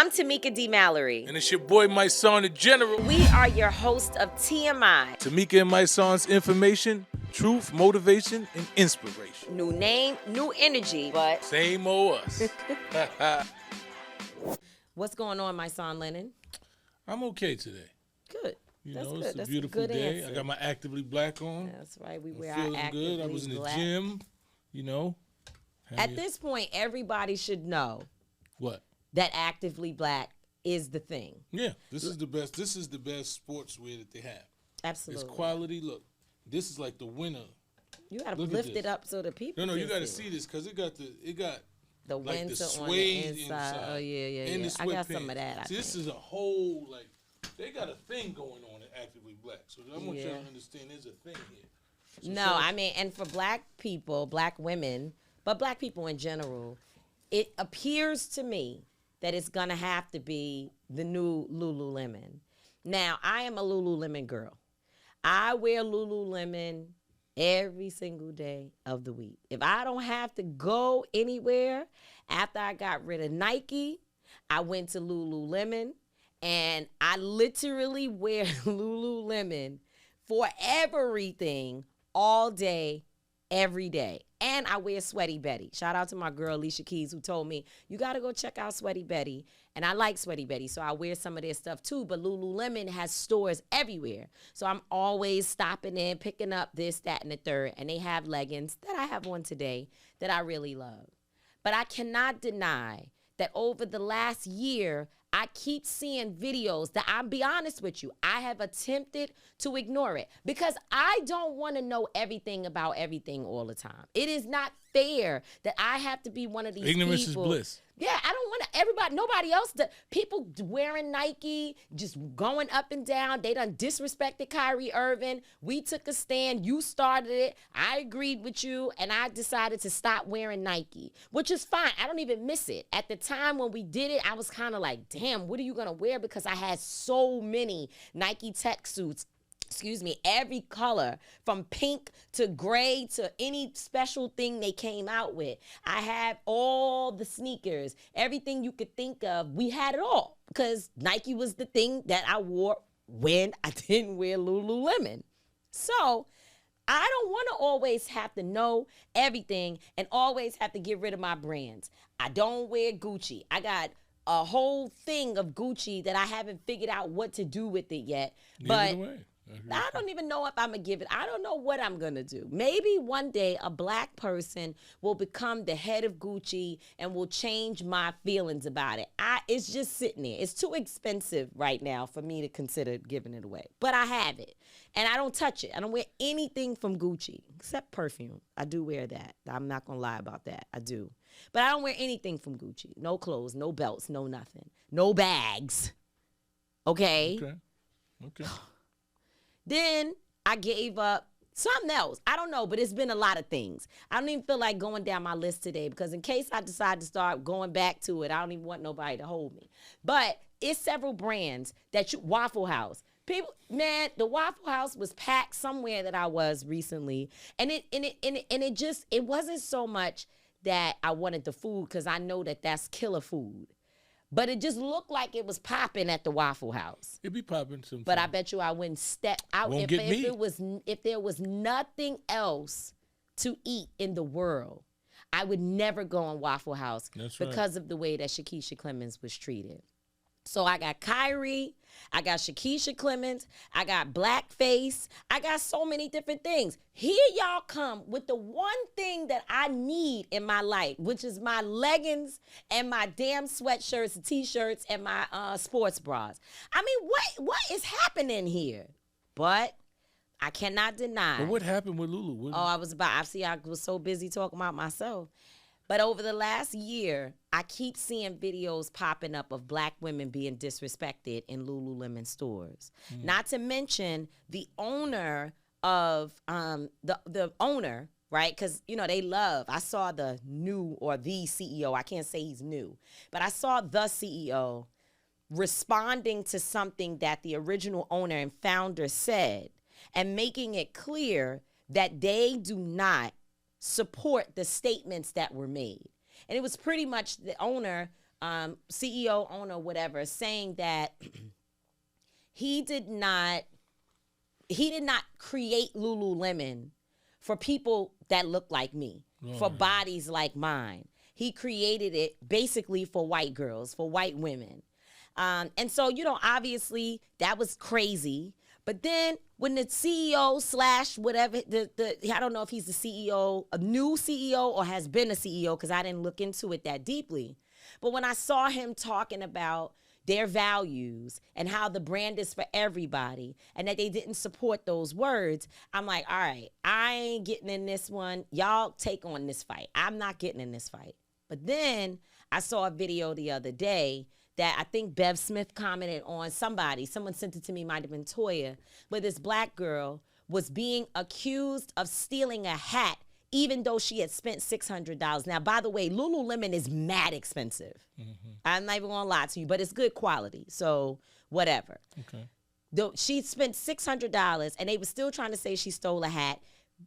I'm Tamika D. Mallory. And it's your boy Mysonne, the General. We are your host of TMI. Tamika and Mysonne's information, truth, motivation, and inspiration. New name, new energy, but same old us. What's going on, Mysonne Lennon? I'm okay today. Good. It's a beautiful day. Answer. I got my Actively Black on. That's right. We wear feeling our Actively good. I was in the Black. gym, At this point, everybody should know what? That Actively Black is the thing. Yeah, this is the best. This is the best sportswear that they have. Absolutely. It's quality. Look, this is like the winner. You gotta lift it up so the people. No, you gotta see this because it got the like winter the on suede the inside. Oh yeah. And the I got some of that. This is a whole they got a thing going on at Actively Black. So I want y'all to understand there's a thing here. So I mean, and for black people, black women, but black people in general, it appears to me that it's gonna have to be the new LuLu Lemon. Now, I am a LuLu Lemon girl. I wear LuLu Lemon every single day of the week. If I don't have to go anywhere, after I got rid of Nike, I went to LuLu Lemon, and I literally wear LuLu Lemon for everything all day, every day. And I wear Sweaty Betty. Shout out to my girl, Alicia Keys, who told me, you got to go check out Sweaty Betty. And I like Sweaty Betty, so I wear some of their stuff too. But LuLu Lemon has stores everywhere. So I'm always stopping in, picking up this, that, and the third. And they have leggings that I have on today that I really love. But I cannot deny that over the last year, I keep seeing videos that, I'll be honest with you, I have attempted to ignore it because I don't want to know everything about everything all the time. It is not fair that I have to be one of these ignorance people. Ignorance is bliss. Yeah, I don't want to, nobody else, people wearing Nike, just going up and down. They done disrespected Kyrie Irving. We took a stand. You started it. I agreed with you, and I decided to stop wearing Nike, which is fine. I don't even miss it. At the time when we did it, I was kind of like, damn, what are you going to wear? Because I had so many Nike tech suits. Every color from pink to gray to any special thing they came out with. I had all the sneakers, everything you could think of. We had it all because Nike was the thing that I wore when I didn't wear Lululemon. So I don't want to always have to know everything and always have to get rid of my brands. I don't wear Gucci. I got a whole thing of Gucci that I haven't figured out what to do with it yet. But I don't even know if I'm going to give it. I don't know what I'm going to do. Maybe one day a black person will become the head of Gucci and will change my feelings about it. It's just sitting there. It's too expensive right now for me to consider giving it away. But I have it. And I don't touch it. I don't wear anything from Gucci except perfume. I do wear that. I'm not going to lie about that. I do. But I don't wear anything from Gucci. No clothes, no belts, no nothing. No bags. Okay? Okay. Then I gave up something else. I don't know, but it's been a lot of things. I don't even feel like going down my list today because in case I decide to start going back to it, I don't even want nobody to hold me. But it's several brands Waffle House. People, man, the Waffle House was packed somewhere that I was recently. And it wasn't so much that I wanted the food because I know that that's killer food. But it just looked like it was popping at the Waffle House. It be popping sometimes. But I bet you I wouldn't step out if there was nothing else to eat in the world. I would never go on Waffle House because of the way that Shakisha Clemens was treated. So I got Kyrie, I got Shakisha Clemens, I got Blackface, I got so many different things. Here y'all come with the one thing that I need in my life, which is my leggings and my damn sweatshirts and t-shirts and my sports bras. I mean, what is happening here? But I cannot deny. But what happened with LuLu? I was so busy talking about myself. But over the last year, I keep seeing videos popping up of black women being disrespected in Lululemon stores. Not to mention the owner of the owner, right? Because, they love. I saw the CEO. I can't say he's new, but I saw the CEO responding to something that the original owner and founder said and making it clear that they do not support the statements that were made. And it was pretty much the owner CEO, owner, whatever, saying that he did not create LuLu Lemon for people that look like me, for bodies like mine. He created it basically for white girls, for white women. And so, obviously that was crazy. But then when the CEO / whatever, I don't know if he's the CEO, a new CEO, or has been a CEO, because I didn't look into it that deeply. But when I saw him talking about their values and how the brand is for everybody and that they didn't support those words, I'm like, all right, I ain't getting in this one. Y'all take on this fight. I'm not getting in this fight. But then I saw a video the other day that I think Bev Smith commented on. Someone sent it to me, might have been Toya, where this black girl was being accused of stealing a hat even though she had spent $600. Now, by the way, LuLu Lemon is mad expensive. Mm-hmm. I'm not even gonna lie to you, but it's good quality, so whatever. Okay. Though she spent $600, and they were still trying to say she stole a hat,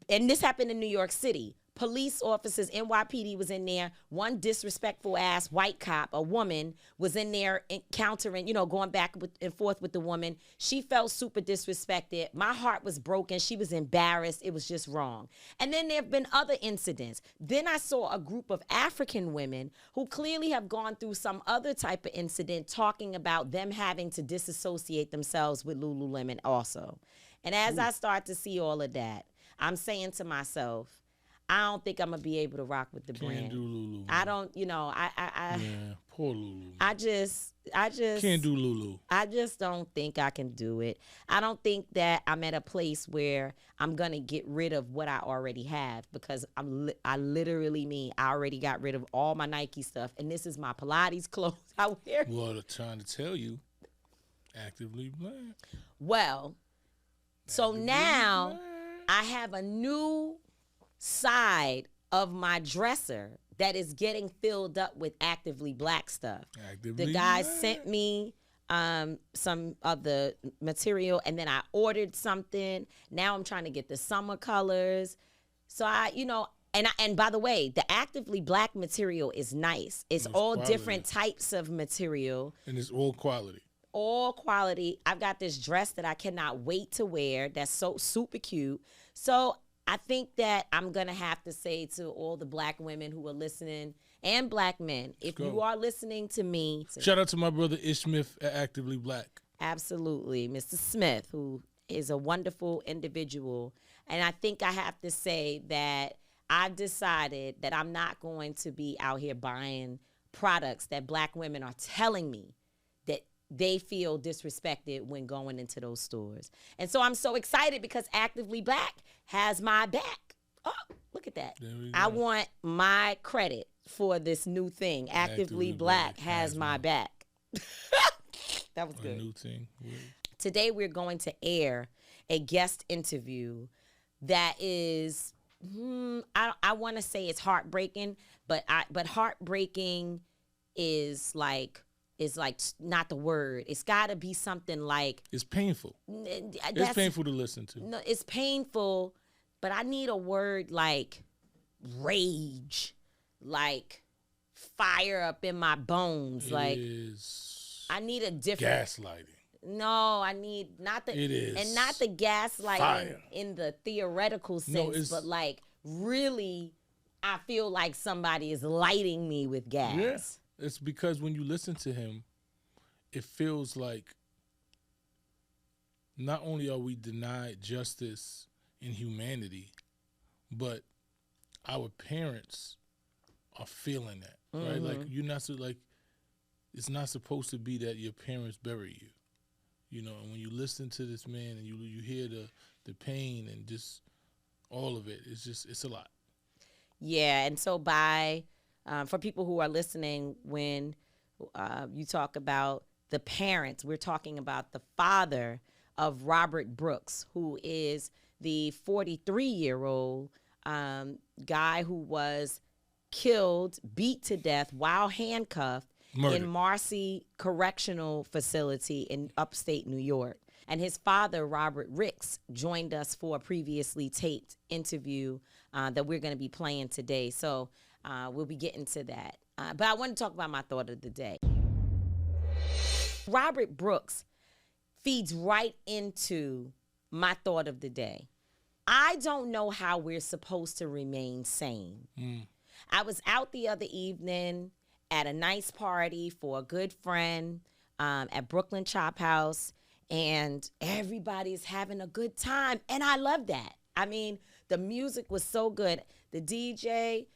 and this happened in New York City. Police officers, NYPD was in there. One disrespectful ass white cop, a woman, was in there encountering, going back and forth with the woman. She felt super disrespected. My heart was broken. She was embarrassed. It was just wrong. And then there have been other incidents. Then I saw a group of African women who clearly have gone through some other type of incident, talking about them having to disassociate themselves with LuLu Lemon also. And as I start to see all of that, I'm saying to myself, I don't think I'm gonna be able to rock with the brand. Can't do LuLu. I don't, yeah, poor LuLu. I just can't do LuLu. I just don't think I can do it. I don't think that I'm at a place where I'm gonna get rid of what I already have, because I literally mean I already got rid of all my Nike stuff, and this is my Pilates clothes I wear. Well, they're trying to tell you, actively black. Well, so now I have a new side of my dresser that is getting filled up with actively black stuff. The guy sent me some of the material, and then I ordered something. Now I'm trying to get the summer colors. So and by the way, the actively black material is nice. It's all quality. Different types of material. And it's all quality. All quality. I've got this dress that I cannot wait to wear that's so super cute. So I think that I'm going to have to say to all the black women who are listening, and black men, if you are listening to me. Shout out to my brother Ish Smith at Actively Black. Absolutely. Mr. Smith, who is a wonderful individual. And I think I have to say that I've decided that I'm not going to be out here buying products that black women are telling me that they feel disrespected when going into those stores. And so I'm so excited because Actively Black has my back. Oh, look at that. I want my credit for this new thing. Actively Black has my back. That was good. A new thing. Yeah. Today we're going to air a guest interview that is, I want to say it's heartbreaking, but heartbreaking is like not the word. It's got to be something like, it's painful. It's painful to listen to. No, it's painful, but I need a word like rage, like fire up in my bones. I need a different gaslighting. No, I need not the. It is, and not the gaslighting in the theoretical sense, but like really, I feel like somebody is lighting me with gas. Yeah. It's because when you listen to him, it feels like not only are we denied justice and humanity, but our parents are feeling that, right? Like it's not supposed to be that your parents bury you, And when you listen to this man and you hear the pain and just all of it, it's a lot. Yeah, and so for people who are listening, when you talk about the parents, we're talking about the father of Robert Brooks, who is the 43-year-old guy who was killed, beat to death while handcuffed in Marcy Correctional Facility in upstate New York. And his father, Robert Ricks, joined us for a previously taped interview that we're going to be playing today. So we'll be getting to that. But I want to talk about my thought of the day. Robert Brooks feeds right into my thought of the day. I don't know how we're supposed to remain sane. I was out the other evening at a nice party for a good friend at Brooklyn Chop House, and everybody's having a good time, and I love that. I mean, the music was so good. The DJ,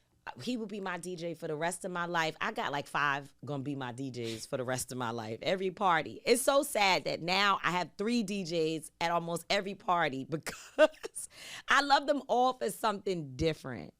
he would be my DJ for the rest of my life. I got like 5 gonna be my DJs for the rest of my life. Every party. It's so sad that now I have 3 DJs at almost every party because I love them all for something different.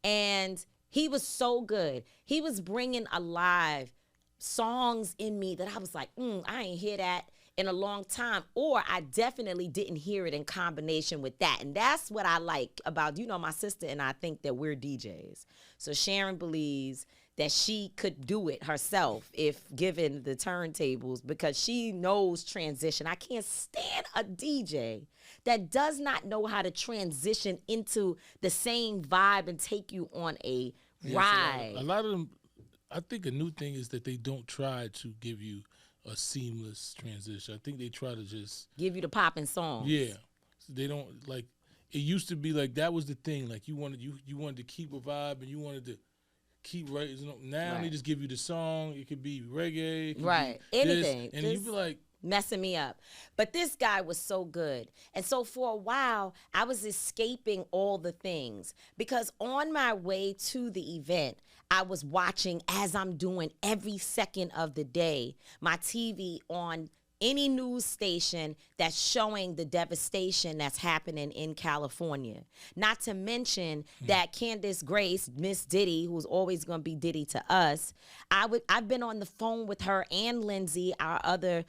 And he was so good. He was bringing alive songs in me that I was like, I ain't hear that in a long time, or I definitely didn't hear it in combination with that. And that's what I like about, my sister and I think that we're DJs. So Sharon believes that she could do it herself if given the turntables, because she knows transition. I can't stand a DJ that does not know how to transition into the same vibe and take you on a ride. A lot of them, I think a new thing is that they don't try to give you a seamless transition. I think they try to just give you the popping songs. Yeah, so they don't like. It used to be like that was the thing. Like you wanted to keep a vibe and you wanted to keep right. Now they just give you the song. It could be reggae, it could be anything, this, and you be like messing me up. But this guy was so good. And so for a while, I was escaping all the things because on my way to the event, I was watching, as I'm doing every second of the day, my TV on any news station that's showing the devastation that's happening in California. Not to mention that Candace Grace, Miss Diddy, who's always going to be Diddy to us, I've been on the phone with her and Lindsay, our other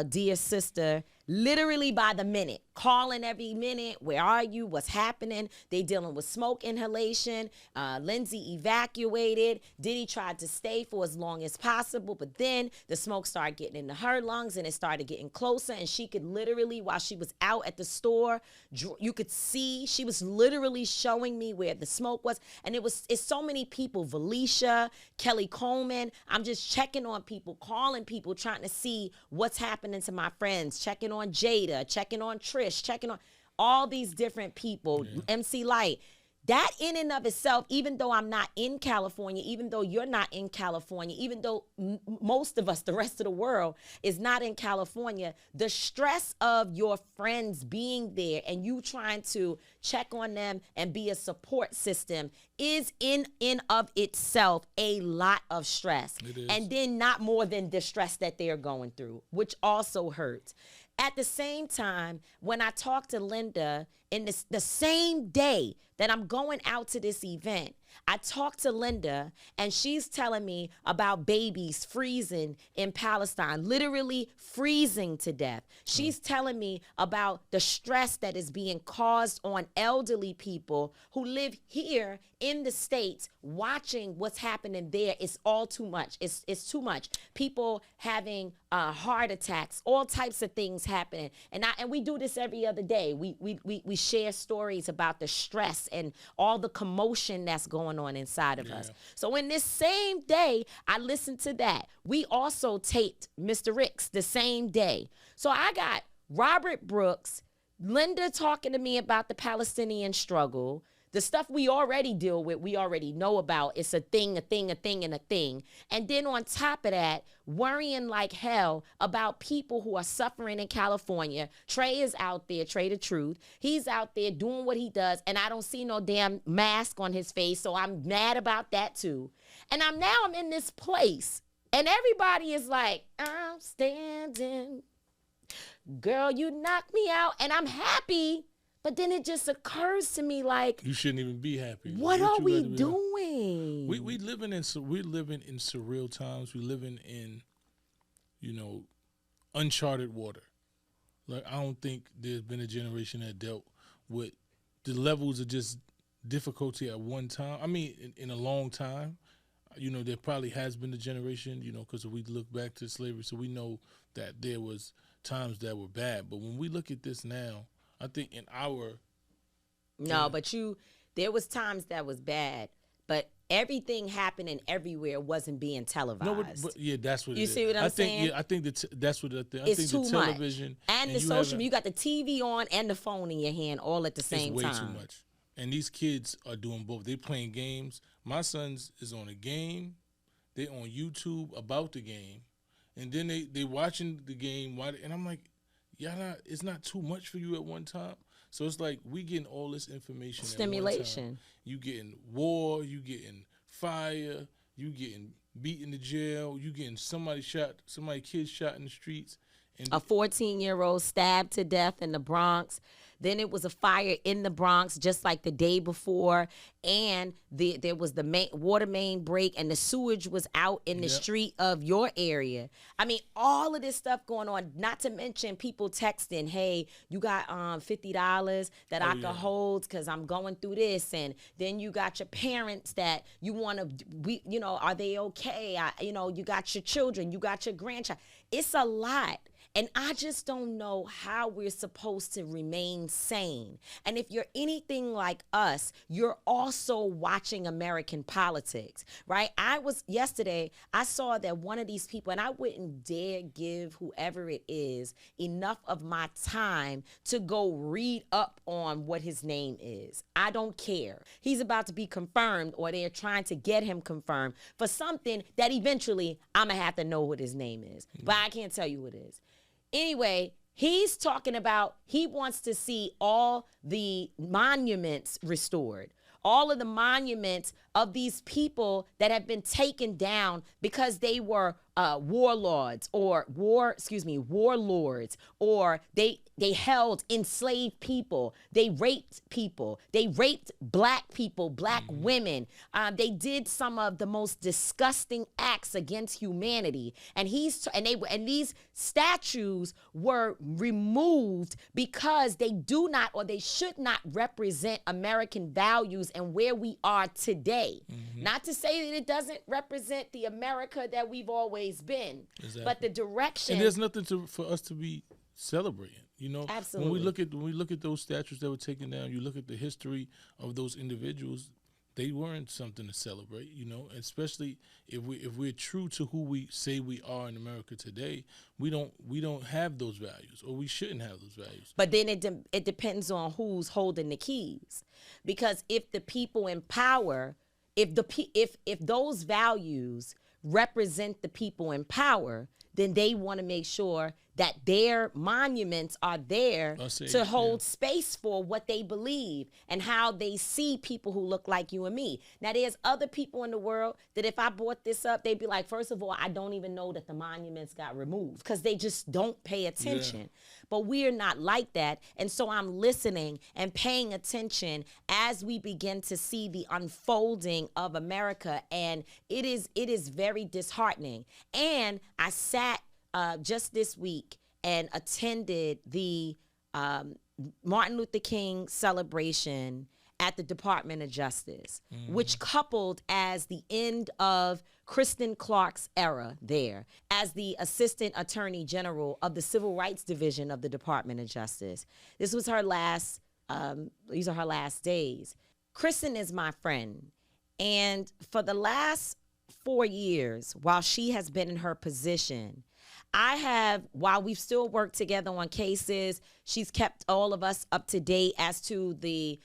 dear sister, literally by the minute, calling every minute. Where are you? What's happening? They dealing with smoke inhalation. Lindsay evacuated. Diddy tried to stay for as long as possible, but then the smoke started getting into her lungs and it started getting closer, and she could literally, while she was out at the store, you could see, she was literally showing me where the smoke was, and it's so many people, Valisha, Kelly Coleman. I'm just checking on people, calling people, trying to see what's happening to my friends, checking on Jada, checking on Trish, checking on all these different people, MC Light. That in and of itself, even though I'm not in California, even though you're not in California, even though most of us, the rest of the world, is not in California, the stress of your friends being there and you trying to check on them and be a support system is in of itself a lot of stress. And then not more than the stress that they're going through, which also hurts. At the same time, when I talked to Linda in the same day that I'm going out to this event, I talked to Linda and she's telling me about babies freezing in Palestine, literally freezing to death. She's telling me about the stress that is being caused on elderly people who live here in the States, watching what's happening there. It's all too much. It's too much. People having heart attacks, all types of things happening. And we do this every other day. We share stories about the stress and all the commotion that's going on inside of us. So in this same day, I listened to that. We also taped Mr. Ricks the same day. So I got Robert Brooks, Linda talking to me about the Palestinian struggle, the stuff we already deal with, we already know about. It's a thing, and a thing. And then on top of that, worrying like hell about people who are suffering in California. Trey is out there, Trey the Truth. He's out there doing what he does, and I don't see no damn mask on his face, so I'm mad about that too. And I'm in this place, and everybody is like, I'm standing. Girl, you knocked me out, and I'm happy. But then it just occurs to me like, you shouldn't even be happy. What are we doing? We're living in surreal times. We're living in, uncharted water. Like, I don't think there's been a generation that dealt with the levels of just difficulty at one time. I mean, in a long time. There probably has been a generation, because we look back to slavery, so we know that there was times that were bad. But when we look at this now, I think there was times that was bad, but everything happening everywhere wasn't being televised. No, but yeah, that's what it is. You see what I'm saying? Yeah, I think that's what I think. I It's think too the television much. And the social media. You got the TV on and the phone in your hand all at the same time. It's way too much. And these kids are doing both. They playing games. My son's is on a game. They on YouTube about the game. And then they watching the game. And I'm like, it's not too much for you at one time. So it's like we getting all this information. Stimulation. At one time. You getting war. You getting fire. You getting beaten to jail. You getting somebody kid shot in the streets. And a 14-year-old stabbed to death in the Bronx. Then it was a fire in the Bronx just like the day before. And there was the water main break and the sewage was out in the street of your area. I mean, all of this stuff going on, not to mention people texting, hey, you got $50 that I can hold because I'm going through this. And then you got your parents that you want to, are they okay? You got your children, you got your grandchild. It's a lot. And I just don't know how we're supposed to remain sane. And if you're anything like us, you're also watching American politics, right? Yesterday, I saw that one of these people, and I wouldn't dare give whoever it is enough of my time to go read up on what his name is. I don't care. He's about to be confirmed, or they're trying to get him confirmed for something that eventually I'm going to have to know what his name is. But I can't tell you what it is. Anyway, he's talking about he wants to see all the monuments restored. All of the monuments of these people that have been taken down because they were warlords, or they held enslaved people. They raped people. They raped black people, black women. They did some of the most disgusting acts against humanity. And these statues were removed because they do not, or they should not represent American values and where we are today. Not to say that it doesn't represent the America that we've always been, but the direction. And there's nothing for us to be celebrating. Absolutely. When we look at those statues that were taken down, you look at the history of those individuals. They weren't something to celebrate, especially if we're true to who we say we are in America today. We don't have those values, or we shouldn't have those values. But then it depends on who's holding the keys, because if the people in power, if those values represent the people in power, then they want to make sure that their monuments are there to hold space for what they believe and how they see people who look like you and me. Now, there's other people in the world that if I brought this up, they'd be like, first of all, I don't even know that the monuments got removed, because they just don't pay attention. Yeah. But we're not like that. And so I'm listening and paying attention as we begin to see the unfolding of America. And it is very disheartening. And I sat just this week and attended the Martin Luther King celebration at the Department of Justice, which coupled as the end of Kristen Clark's era there as the Assistant Attorney General of the Civil Rights Division of the Department of Justice. This was her last, these are her last days. Kristen is my friend. And for the last 4 years, while she has been in her position, while we've still worked together on cases, she's kept all of us up to date as to the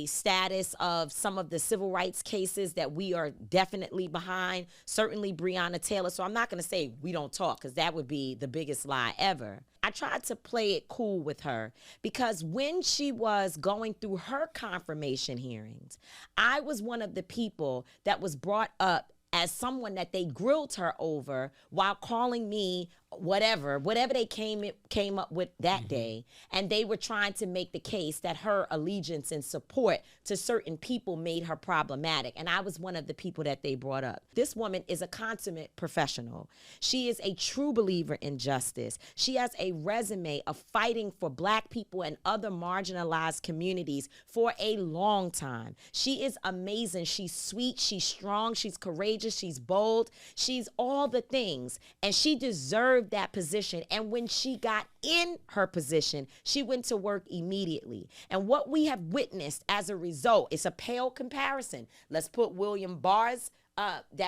status of some of the civil rights cases that we are definitely behind, certainly Breonna Taylor. So I'm not going to say we don't talk, because that would be the biggest lie ever. I tried to play it cool with her, because when she was going through her confirmation hearings, I was one of the people that was brought up as someone that they grilled her over while calling me whatever they came up with that day. And they were trying to make the case that her allegiance and support to certain people made her problematic. And I was one of the people that they brought up. This woman is a consummate professional. She is a true believer in justice. She has a resume of fighting for Black people and other marginalized communities for a long time. She is amazing. She's sweet. She's strong. She's courageous. courageous, she's bold, she's all the things. And she deserved that position. And when she got in her position, she went to work immediately. And what we have witnessed as a result is a pale comparison. Let's put William Barr's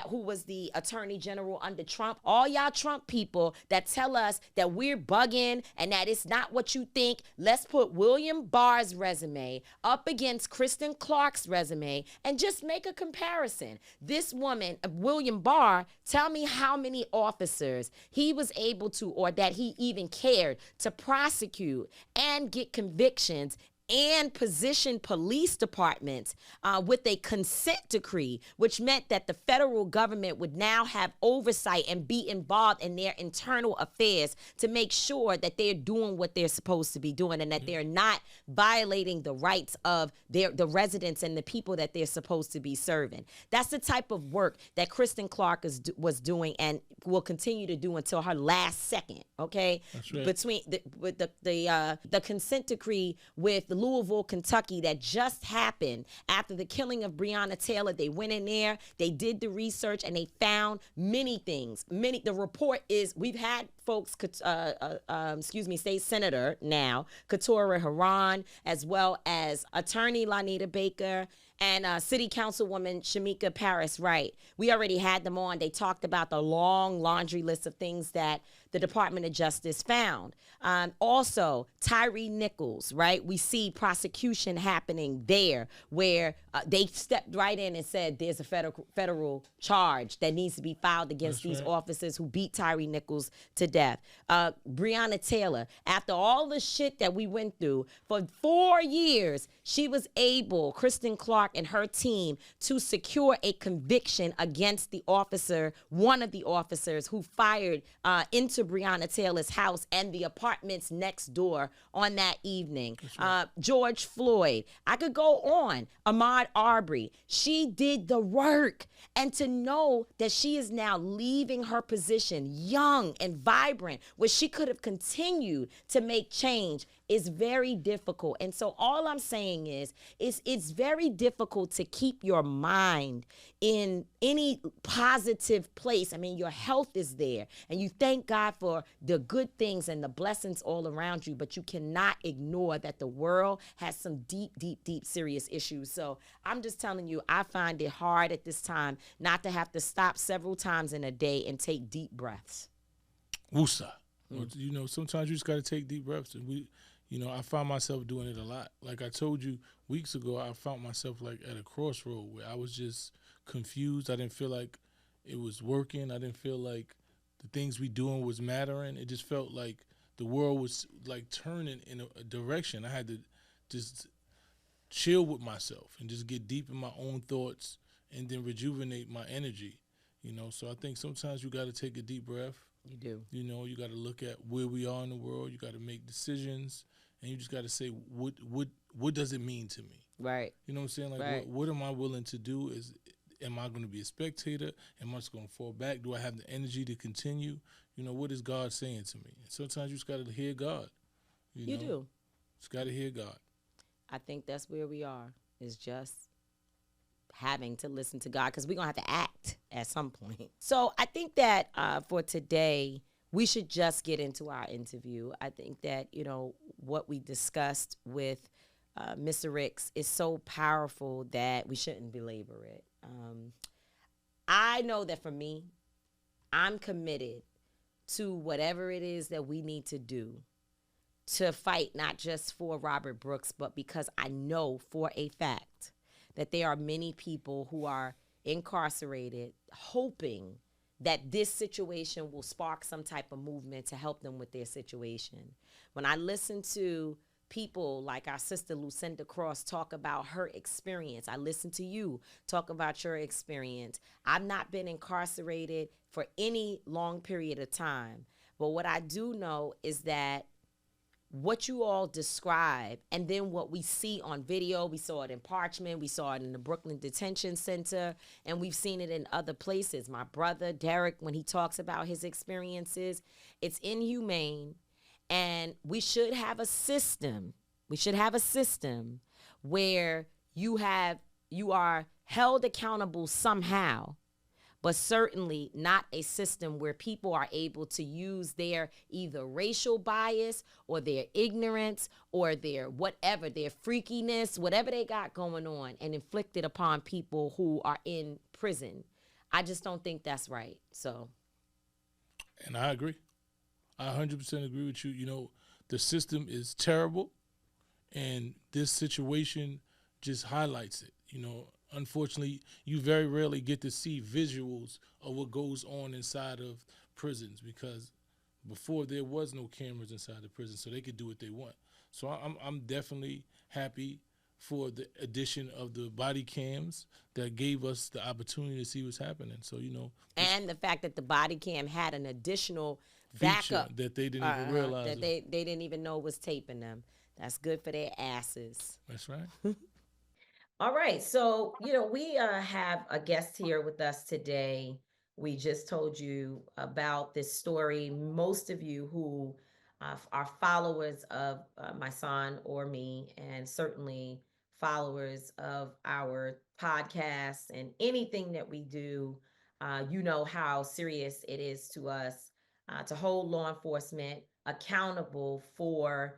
who was the attorney general under Trump. All y'all Trump people that tell us that we're bugging and that it's not what you think. Let's put William Barr's resume up against Kristen Clark's resume and just make a comparison. This woman, William Barr, tell me how many officers he was able to, or that he even cared to prosecute and get convictions and position police departments with a consent decree, which meant that the federal government would now have oversight and be involved in their internal affairs to make sure that they're doing what they're supposed to be doing and that they're not violating the rights of the residents and the people that they're supposed to be serving. That's the type of work that Kristen Clark was doing and will continue to do until her last second, okay? That's right. Between the consent decree with Louisville, Kentucky, that just happened after the killing of Breonna Taylor. They went in there, they did the research, and they found many things. The report is, we've had folks, state senator now, Keturah Haran, as well as attorney Lanita Baker, and city councilwoman Shamika Paris Wright. We already had them on. They talked about the long laundry list of things that the Department of Justice found. Also, Tyree Nichols, right? We see prosecution happening there where they stepped right in and said there's a federal charge that needs to be filed against these officers who beat Tyree Nichols to death. Breonna Taylor, after all the shit that we went through, for 4 years, she was able, Kristen Clark and her team, to secure a conviction against the officer, one of the officers who fired into Breonna Taylor's house and the apartments next door on that evening. George Floyd. I could go on. Ahmaud Arbery. She did the work. And to know that she is now leaving her position young and vibrant, where she could have continued to make change, is very difficult. And so all I'm saying is it's very difficult to keep your mind in any positive place. I mean, your health is there, and you thank God for the good things and the blessings all around you, but you cannot ignore that the world has some deep, deep, deep serious issues. So I'm just telling you, I find it hard at this time not to have to stop several times in a day and take deep breaths. Woosah. You know, sometimes you just got to take deep breaths, and I find myself doing it a lot. Like I told you weeks ago, I found myself like at a crossroad where I was just confused. I didn't feel like it was working. I didn't feel like the things we doing was mattering. It just felt like the world was like turning in a direction. I had to just chill with myself and just get deep in my own thoughts and then rejuvenate my energy. So I think sometimes you got to take a deep breath. You do. You got to look at where we are in the world. You got to make decisions, and you just got to say, what does it mean to me? Right. You know what I'm saying? Like, right. what am I willing to do? Am I going to be a spectator? Am I just going to fall back? Do I have the energy to continue? What is God saying to me? And sometimes you just got to hear God. You do. Just got to hear God. I think that's where we are, is just having to listen to God, because we're going to have to act at some point. So I think that for today, we should just get into our interview. I think that, what we discussed with Mr. Ricks is so powerful that we shouldn't belabor it. I know that for me, I'm committed to whatever it is that we need to do to fight, not just for Robert Brooks, but because I know for a fact that there are many people who are incarcerated hoping that this situation will spark some type of movement to help them with their situation. When I listen to people like our sister Lucinda Cross talk about her experience, I listen to you talk about your experience. I've not been incarcerated for any long period of time, but what I do know is that what you all describe, and then what we see on video, we saw it in Parchment, we saw it in the Brooklyn Detention Center, and we've seen it in other places. My brother, Derek, when he talks about his experiences, it's inhumane, and we should have a system. We should have a system where you are held accountable somehow, but certainly not a system where people are able to use their either racial bias or their ignorance or their whatever, their freakiness, whatever they got going on, and inflict it upon people who are in prison. I just don't think that's right. So, And I agree. I 100% agree with you. The system is terrible, and this situation just highlights it. Unfortunately, you very rarely get to see visuals of what goes on inside of prisons, because before there was no cameras inside the prison, so they could do what they want. So I'm definitely happy for the addition of the body cams that gave us the opportunity to see what's happening. So and the fact that the body cam had an additional feature backup that they didn't even realize that they didn't even know was taping them. That's good for their asses. That's right. All right. So, we have a guest here with us today. We just told you about this story. Most of you who are followers of my son or me, and certainly followers of our podcast and anything that we do, you know how serious it is to us to hold law enforcement accountable for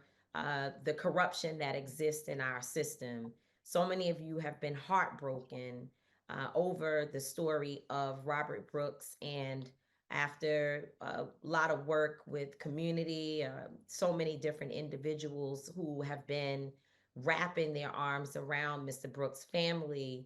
the corruption that exists in our system. So many of you have been heartbroken over the story of Robert Brooks. And after a lot of work with community, so many different individuals who have been wrapping their arms around Mr. Brooks' family,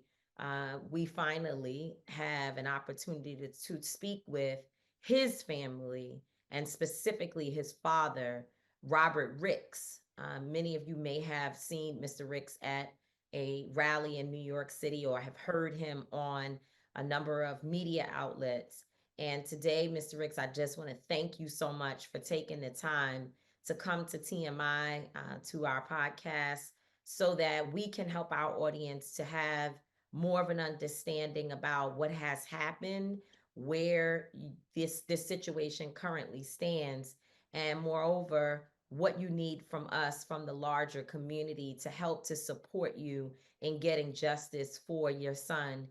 we finally have an opportunity to speak with his family and specifically his father, Robert Ricks. Many of you may have seen Mr. Ricks at a rally in New York City or have heard him on a number of media outlets. And today, Mr. Ricks, I just want to thank you so much for taking the time to come to TMI, to our podcast, so that we can help our audience to have more of an understanding about what has happened, where this situation currently stands, and moreover, what you need from us, from the larger community, to help to support you in getting justice for your son,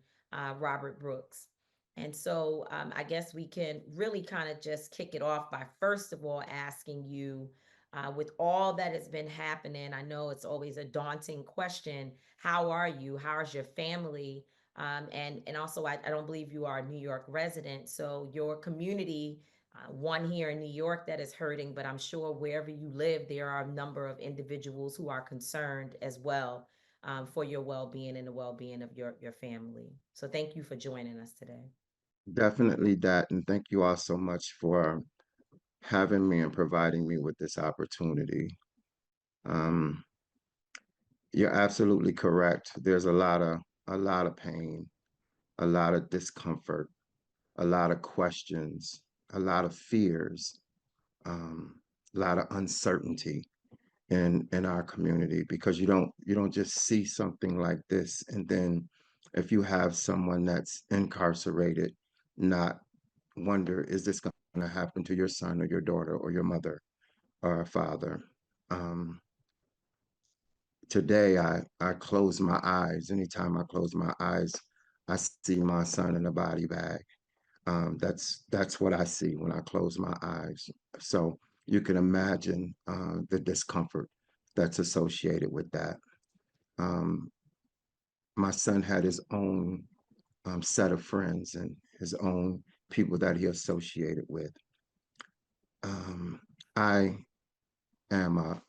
Robert Brooks. And so I guess we can really kind of just kick it off by first of all asking you, with all that has been happening, I know it's always a daunting question. How are you? How's your family? And also, I don't believe you are a New York resident. So your community, one here in New York that is hurting, but I'm sure wherever you live, there are a number of individuals who are concerned as well, for your well-being and the well-being of your family. So thank you for joining us today. Definitely that. And thank you all so much for having me and providing me with this opportunity. Um, you're absolutely correct. There's a lot of pain, a lot of discomfort, a lot of questions, a lot of fears, um, a lot of uncertainty in our community, because you don't just see something like this and then if you have someone that's incarcerated, not wonder, is this going to happen to your son or your daughter or your mother or a father? Um, Today, I close my eyes. Anytime I close my eyes, I see my son in a body bag. That's what I see when I close my eyes. So you can imagine the discomfort that's associated with that. Um, my son had his own set of friends and his own people that he associated with. Um, I am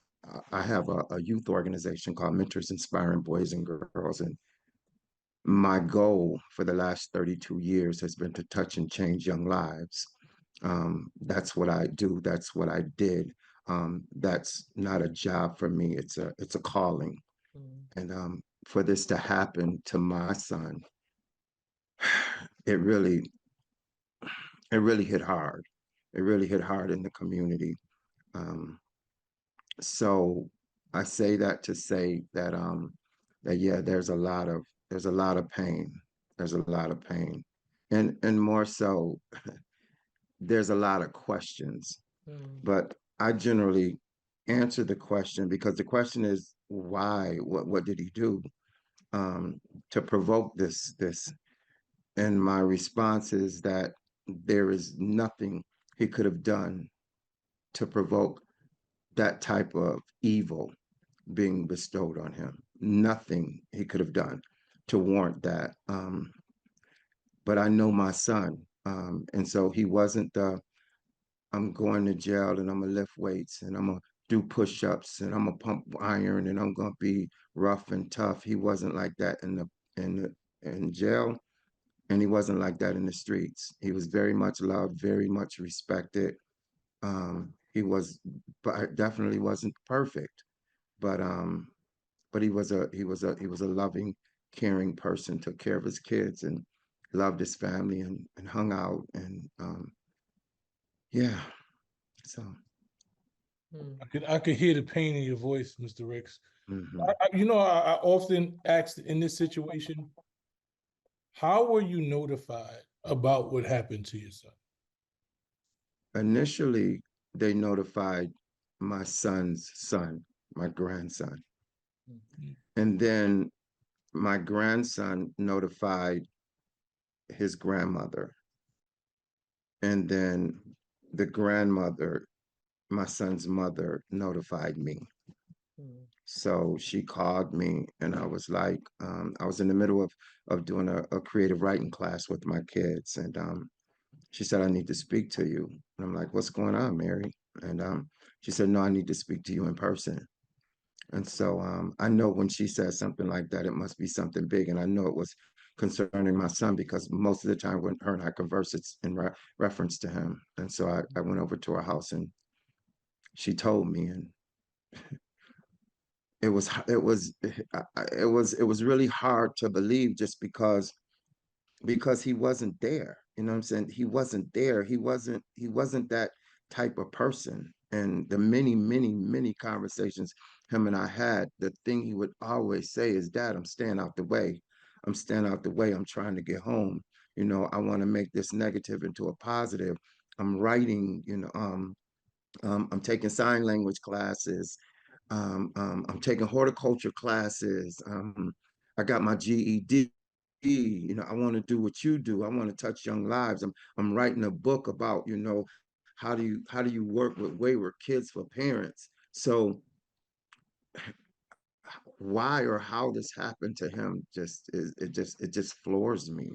I have a youth organization called Mentors Inspiring Boys and Girls, and my goal for the last 32 years has been to touch and change young lives. That's what I do. That's what I did. That's not a job for me. It's a calling. Mm. And for this to happen to my son, it really it really hit hard. It really hit hard in the community. Um, so I say that to say that yeah, there's a lot of pain. There's a lot of pain. And more so, there's a lot of questions. Mm. But I generally answer the question because the question is why? What did he do to provoke this And my response is that there is nothing he could have done to provoke that type of evil being bestowed on him. Nothing he could have done to warrant that. But I know my son. And so he wasn't the, I'm going to jail and I'm going to lift weights and I'm going to do push ups and I'm going to pump iron and I'm going to be rough and tough. He wasn't like that in jail. And he wasn't like that in the streets. He was very much loved, very much respected. He was, but definitely wasn't perfect. But he was a loving, caring person. Took care of his kids and loved his family and hung out and yeah. So I could hear the pain in your voice, Mr. Ricks. mhm. I often ask in this situation, how were you notified about what happened to your son? Initially, they notified my son's son, my grandson, Mm. and then my grandson notified his grandmother, and then the grandmother, my son's mother, notified me. Mm. So she called me, and I was like, I was in the middle of doing a creative writing class with my kids, and she said, I need to speak to you. And I'm like, what's going on, Mary? And she said, no, I need to speak to you in person. And so I know when she says something like that, it must be something big. And I know it was concerning my son because most of the time when her and I converse, it's in reference to him. And so I went over to her house and she told me, and it was really hard to believe just because he wasn't there. You know what I'm saying? He wasn't there. He wasn't that type of person. And the many, many, many conversations him and I had, the thing he would always say is, Dad, I'm staying out the way. I'm staying out the way. I'm trying to get home. I want to make this negative into a positive. I'm writing, I'm taking sign language classes. I'm taking horticulture classes. I got my GED. I want to do what you do. I want to touch young lives. I'm writing a book about, how do you work with wayward kids for parents. So why or how this happened to him just floors me.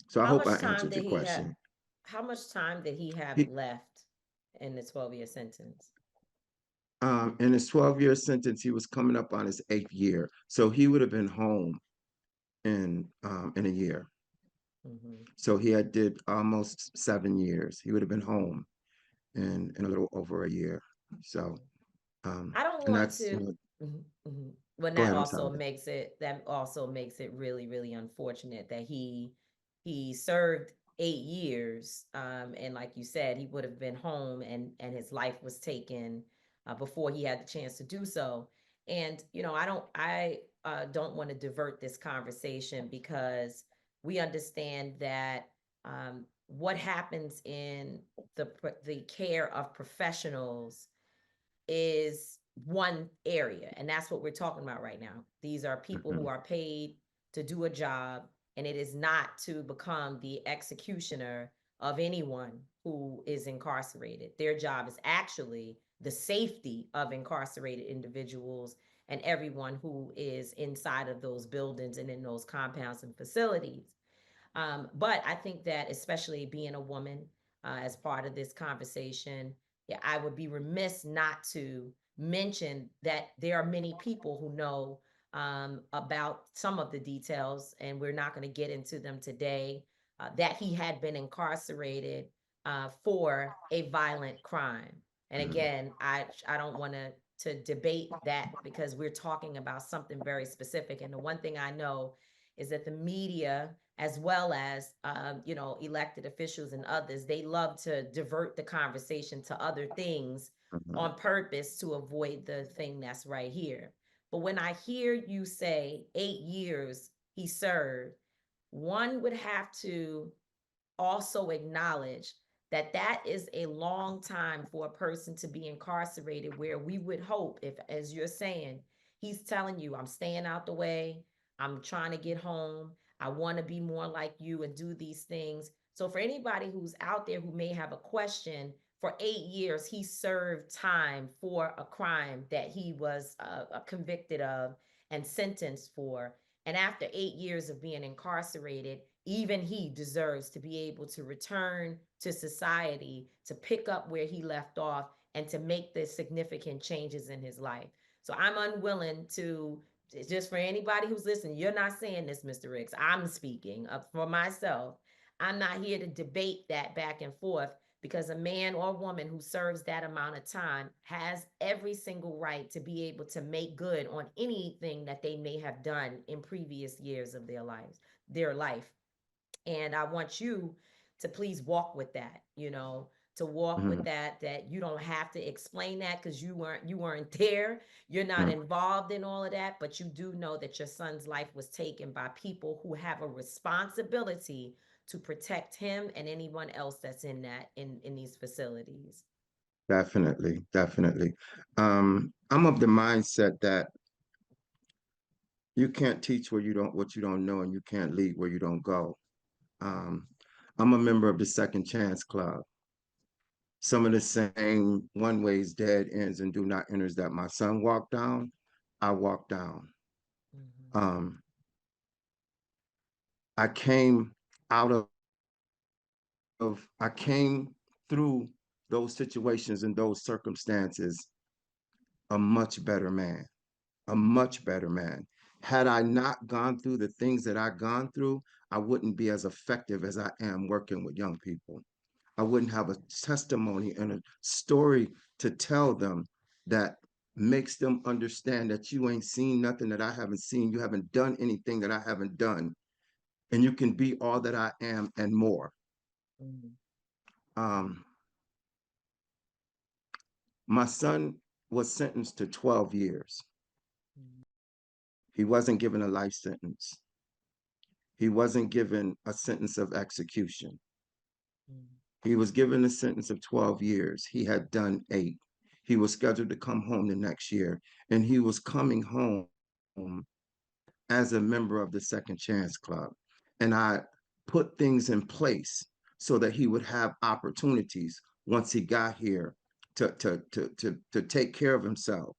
So I How hope much I time answered did your he have? question. How much time did he have He left in the 12-year sentence? in his 12-year sentence, he was coming up on his 8th year. So he would have been home in a year. Mm-hmm. So he had did almost 7 years. He would have been home in a little over a year. So I don't and want that's to. Mhm, mhm. When go that ahead. I'm also sorry. makes it really really unfortunate that he served 8 years, and like you said, he would have been home and his life was taken before he had the chance to do so. And I don't want to divert this conversation because we understand that what happens in the care of professionals is one area, and that's what we're talking about right now. These are people who Mhm, are paid to do a job, and it is not to become the executioner of anyone who is incarcerated. Their job is actually the safety of incarcerated individuals and everyone who is inside of those buildings and in those compounds and facilities. But I think that, especially being a woman, as part of this conversation, yeah, I would be remiss not to mention that there are many people who know about some of the details, and we're not going to get into them today. That he had been incarcerated for a violent crime, and mhm, again, I don't want to debate that because we're talking about something very specific. And the one thing I know is that the media, as well as elected officials and others, they love to divert the conversation to other things mhm, on purpose to avoid the thing that's right here. But when I hear you say 8 years he served, one would have to also acknowledge that that is a long time for a person to be incarcerated, where we would hope, if, as you're saying, he's telling you, I'm staying out the way, I'm trying to get home, I want to be more like you and do these things. So for anybody who's out there who may have a question, for 8 years he served time for a crime that he was convicted of and sentenced for. And after 8 years of being incarcerated, even he deserves to be able to return to society, to pick up where he left off, and to make the significant changes in his life. So I'm unwilling to, just for anybody who's listening, you're not saying this, Mr. Ricks. I'm speaking up for myself. I'm not here to debate that back and forth, because a man or woman who serves that amount of time has every single right to be able to make good on anything that they may have done in previous years of their life. And I want you to please walk with that, to walk with Mhm. that you don't have to explain that, because you weren't there, you're not Mhm. involved in all of that, but you do know that your son's life was taken by people who have a responsibility to protect him and anyone else that's in these facilities. Definitely, definitely. I'm of the mindset that you can't teach what you don't know, and you can't lead where you don't go. Um, I'm a member of the Second Chance Club. Some of the same one ways, dead ends, and do not enters that my son walked down, I walked down. Mm-hmm. Um, I came out I came through those situations and those circumstances a much better man, a much better man. Had I not gone through the things that I've gone through, I wouldn't be as effective as I am working with young people. I wouldn't have a testimony and a story to tell them that makes them understand that you ain't seen nothing that I haven't seen. You haven't done anything that I haven't done. And you can be all that I am and more. Mm-hmm. Um, my son was sentenced to 12 years. He wasn't given a life sentence. He wasn't given a sentence of execution. Mm-hmm. He was given a sentence of 12 years. He had done 8. He was scheduled to come home the next year, and he was coming home as a member of the Second Chance Club. And I put things in place so that he would have opportunities once he got here to take care of himself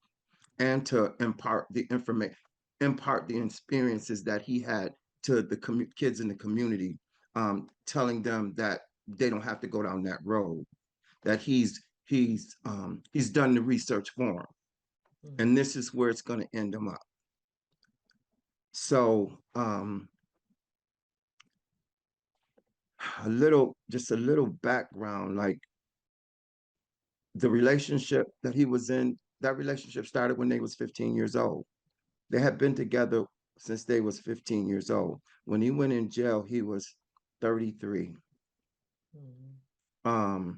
and to impart the information, impart the experiences that he had to the kids in the community, telling them that they don't have to go down that road, that he's done the research for them, and this is where it's going to end them up. So just a little background, like the relationship that he was in, that relationship started when they was 15 years old. They had been together since they was 15 years old. When he went in jail, he was 33. Mm-hmm.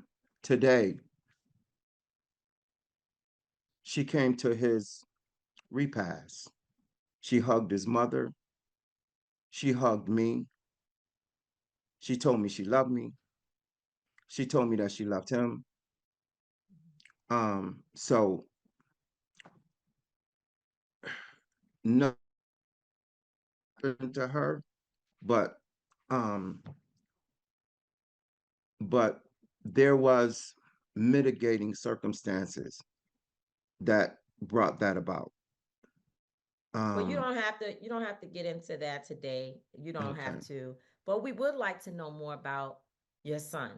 Today, she came to his repast. She hugged his mother. She hugged me. She told me she loved me. She told me that she loved him. So nothing happened to her, but um, but there was mitigating circumstances that brought that about. Well, you Um, don't have to you don't have to get into that today. You don't okay, have to. But we would like to know more about your son,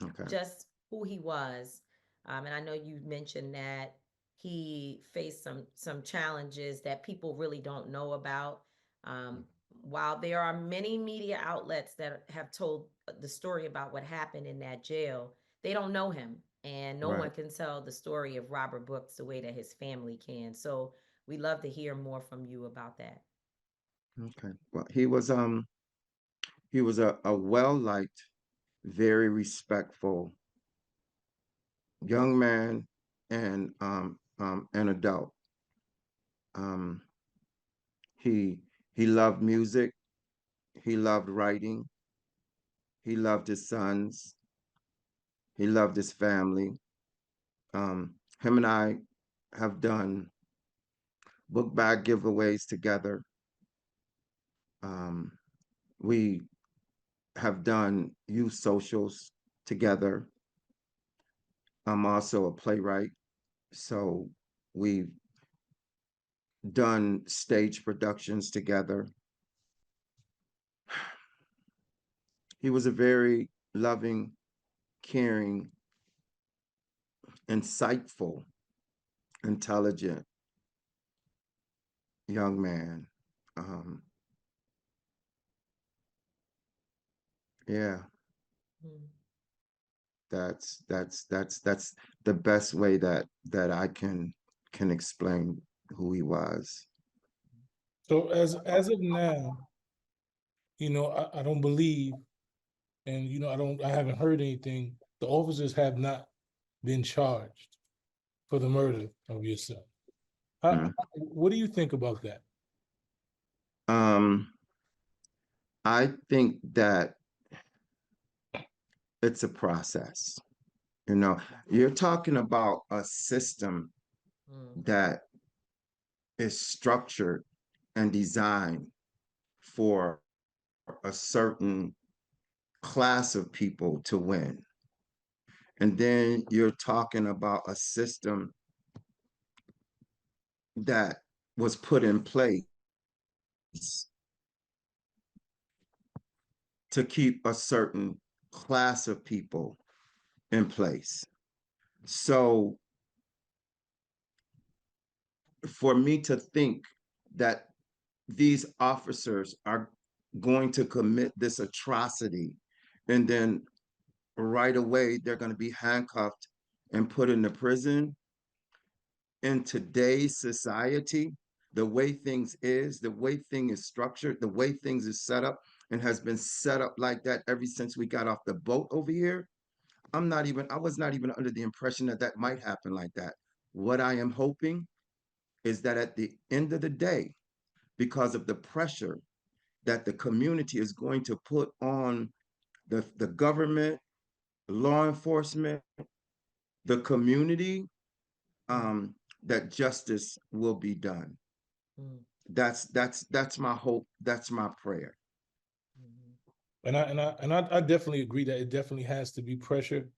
okay, just who he was. And I know you mentioned that he faced some challenges that people really don't know about. Um, while there are many media outlets that have told the story about what happened in that jail, they don't know him, and no one right, can tell the story of Robert Brooks the way that his family can. So we love to hear more from you about that. okay. Well, he was a well liked, very respectful young man and an adult. Um, he he loved music. He loved writing. He loved his sons. He loved his family. Him and I have done book bag giveaways together. Um, We have done youth socials together. I'm also a playwright, so we've done stage productions together. He was a very loving, caring, insightful, intelligent young man. Um, yeah, Mm. that's the best way that I can explain who he was. So as of now, I don't believe, and I haven't heard anything. The officers have not been charged for the murder of your son. Mm. What do you think about that? Um, I think that it's a process. You know, you're talking about a system Mm. that is structured and designed for a certain class of people to win. And then you're talking about a system that was put in place to keep a certain class of people in place. So for me to think that these officers are going to commit this atrocity and then right away they're going to be handcuffed and put into prison in today's society, the way things is, the way thing is structured, the way things is set up and has been set up like that ever since we got off the boat over here. I was not even under the impression that that might happen like that. What I am hoping is that at the end of the day, because of the pressure that the community is going to put on the government, law enforcement, the community, Mm. that justice will be done. Mm. That's my hope. That's my prayer. Mhm. And I definitely agree that it definitely has to be pressure.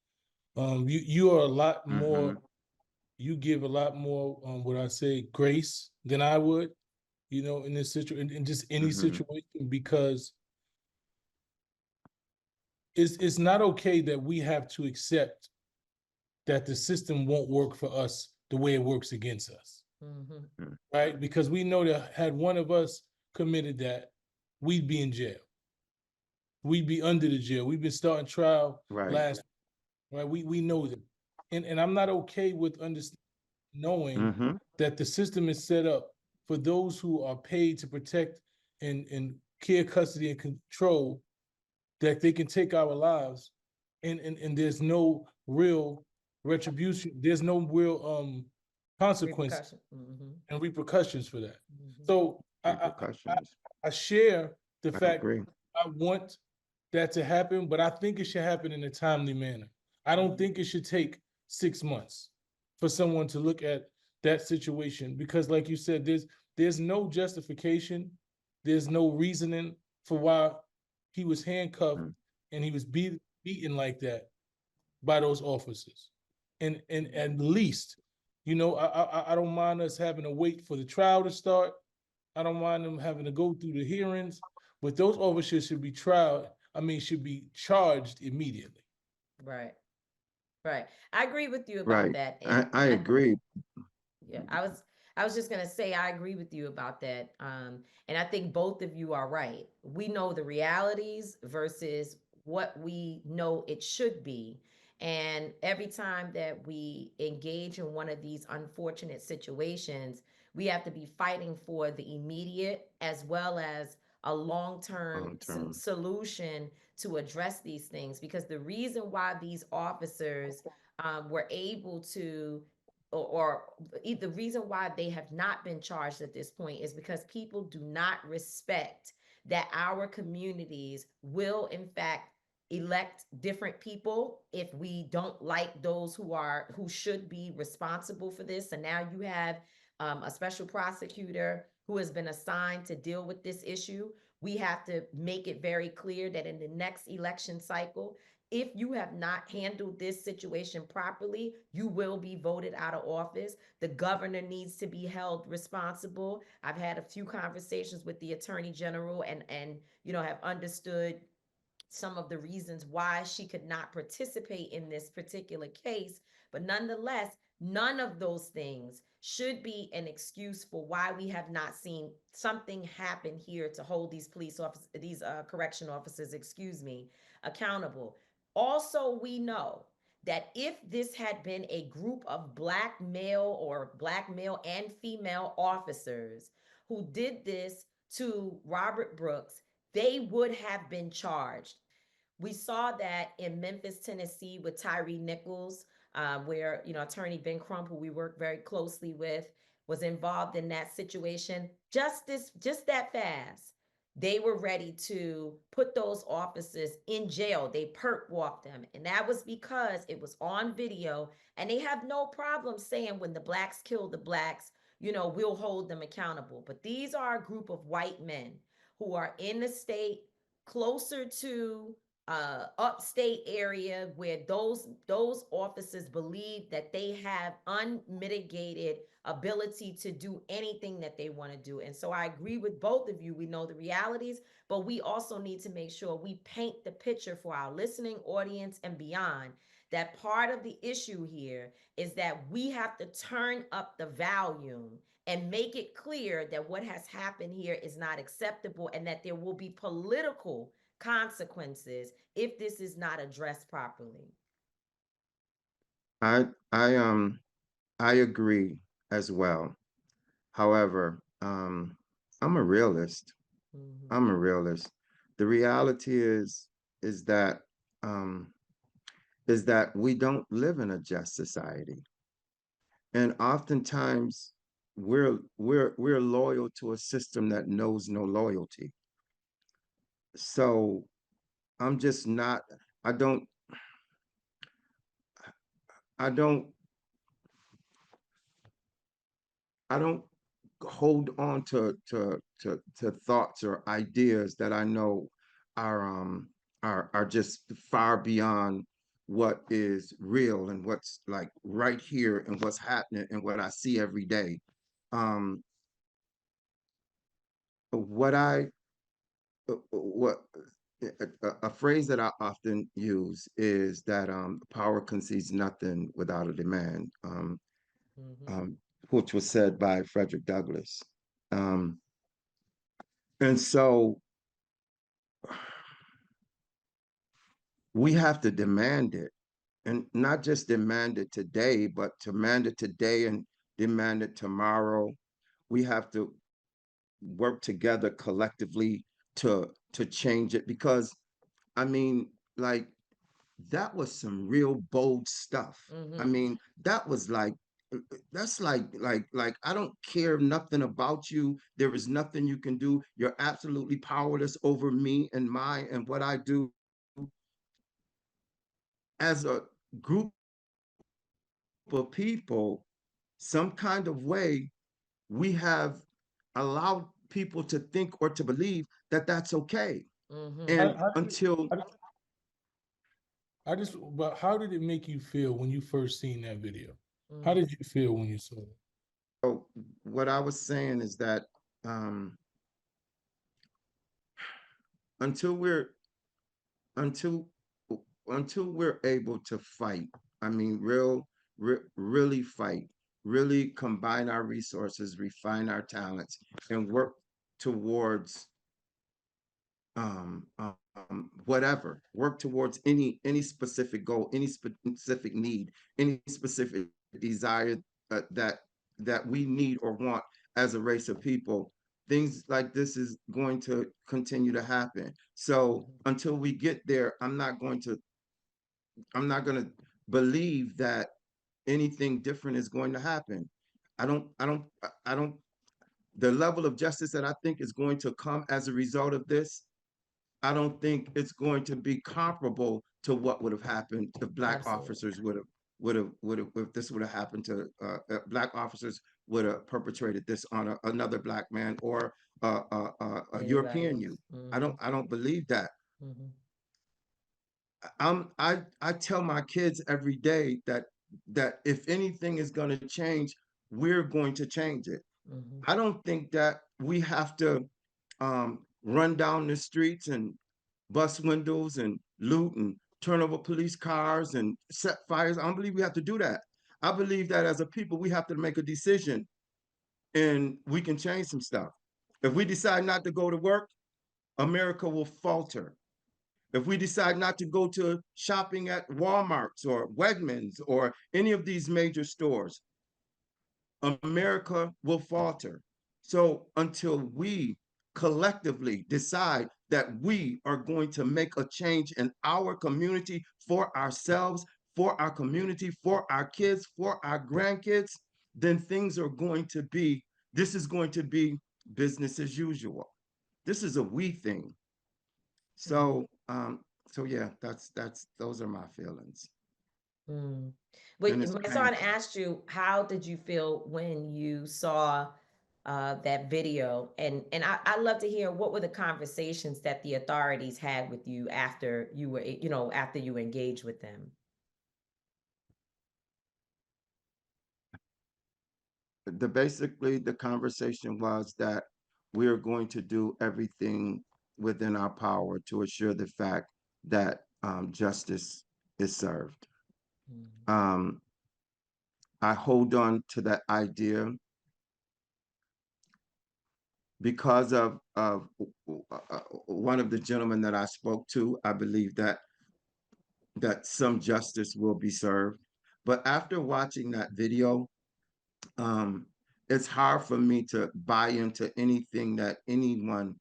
You are a lot more. Mm-hmm. You give a lot more, what I say, grace than I would. In this situation, in just any Mm-hmm. situation, because it's not okay that we have to accept that the system won't work for us the way it works against us, Mhm. right? Because we know that had one of us committed that, we'd be in jail. We'd be under the jail. We've been starting trial Right. last, right? We know that. And I'm not okay with knowing Mm-hmm. that the system is set up for those who are paid to protect and care, custody, and control, that they can take our lives, and there's no real retribution, there's no real consequence Repercussion. Mhm. and repercussions for that. Mhm. So Repercussions. I share the I fact agree. I want that to happen, but I think it should happen in a timely manner. I don't think it should take 6 months for someone to look at that situation, because, like you said, there's no justification, there's no reasoning for why he was handcuffed Mm. and he was beaten like that by those officers. And at least, I don't mind us having to wait for the trial to start. I don't mind them having to go through the hearings, but those officers should be should be charged immediately. Right. Right. I agree with you about Right. that. I And agree. yeah, I was just gonna say I agree with you about that. And I think both of you are right. We know the realities versus what we know it should be. And every time that we engage in one of these unfortunate situations, we have to be fighting for the immediate as well as a long-term Long term. solution to address these things. Because the reason why these officers were able to or the reason why they have not been charged at this point is because people do not respect that our communities will in fact elect different people if we don't like those who should be responsible for this. And now you have a special prosecutor who has been assigned to deal with this issue. We have to make it very clear that in the next election cycle, if you have not handled this situation properly, you will be voted out of office. The governor needs to be held responsible. I've had a few conversations with the attorney general, and have understood some of the reasons why she could not participate in this particular case. But nonetheless, none of those things should be an excuse for why we have not seen something happen here to hold these police officers, these correction officers, excuse me, accountable. Also, we know that if this had been a group of black male or black male and female officers who did this to Robert Brooks, they would have been charged. We saw that in Memphis, Tennessee, with Tyree Nichols, where Attorney Ben Crump, who we work very closely with, was involved in that situation. Just that fast, they were ready to put those officers in jail. They perp walked them, and that was because it was on video. And they have no problem saying when the blacks kill the blacks, we'll hold them accountable. But these are a group of white men who are in the state closer to upstate area where those officers believe that they have unmitigated ability to do anything that they want to do. And so I agree with both of you. We know the realities, but we also need to make sure we paint the picture for our listening audience and beyond, that part of the issue here is that we have to turn up the volume and make it clear that what has happened here is not acceptable, and that there will be political consequences if this is not addressed properly. I I I agree as well. However, I'm a realist. Mm-hmm. I'm a realist. The reality is that um, is that we don't live in a just society, and oftentimes we're loyal to a system that knows no loyalty. So I'm just not. I don't. I don't. I don't hold on to thoughts or ideas that I know are just far beyond what is real and what's like right here and what's happening and what I see every day. Um, what I what a phrase that I often use is that power concedes nothing without a demand, Mm-hmm. um, which was said by Frederick Douglass. Um, and so we have to demand it, and not just demand it today, but demand it today and demand it tomorrow. We have to work together collectively to change it, because I mean, like, that was some real bold stuff. I Mm-hmm. mean, that was like that's like I don't care nothing about you. There is nothing you can do. You're absolutely powerless over me and mine and what I do. As a group of people, some kind of way, we have allowed people to think or to believe that that's okay. Mm-hmm. How, And how did it, until I just, but how did it make you feel when you first seen that video? How Mm-hmm. did you feel when you saw it? so what I was saying is that um, until we're until until we're able to fight, I mean, really fight, really combine our resources, refine our talents, and work towards whatever, work towards any specific goal, any specific need, any specific desire that we need or want as a race of people. Things like this is going to continue to happen. So Mm-hmm. until we get there, I'm not going to believe that anything different is going to happen. I don't the level of justice that I think is going to come as a result of this, I don't think it's going to be comparable to what would have happened if black Absolutely. officers would have if this would have happened to black officers would have perpetrated this on another black man, or a Anybody European else? youth. Mm-hmm. I don't believe that. Mm-hmm. I tell my kids every day that if anything is going to change, we're going to change it. Mm-hmm. I don't think that we have to run down the streets and bust windows and loot and turn over police cars and set fires. I don't believe we have to do that. I believe that as a people, we have to make a decision and we can change some stuff. If we decide not to go to work, America will falter. If we decide not to go to shopping at Walmart's or Wegmans or any of these major stores, America will falter. So until we collectively decide that we are going to make a change in our community for ourselves, for our community, for our kids, for our grandkids, then things are going to be, this is going to be business as usual. This is a we thing. So, so yeah, those are my feelings. Mm. And Wait, it's my son painful. asked you, how did you feel when you saw that video? And I love to hear, what were the conversations that the authorities had with you after you were, after you engaged with them? Basically the conversation was that we are going to do everything within our power to assure the fact that justice is served. Mm. Um, I hold on to that idea because of one of the gentlemen that I spoke to. I believe that some justice will be served. But after watching that video, um, it's hard for me to buy into anything that anyone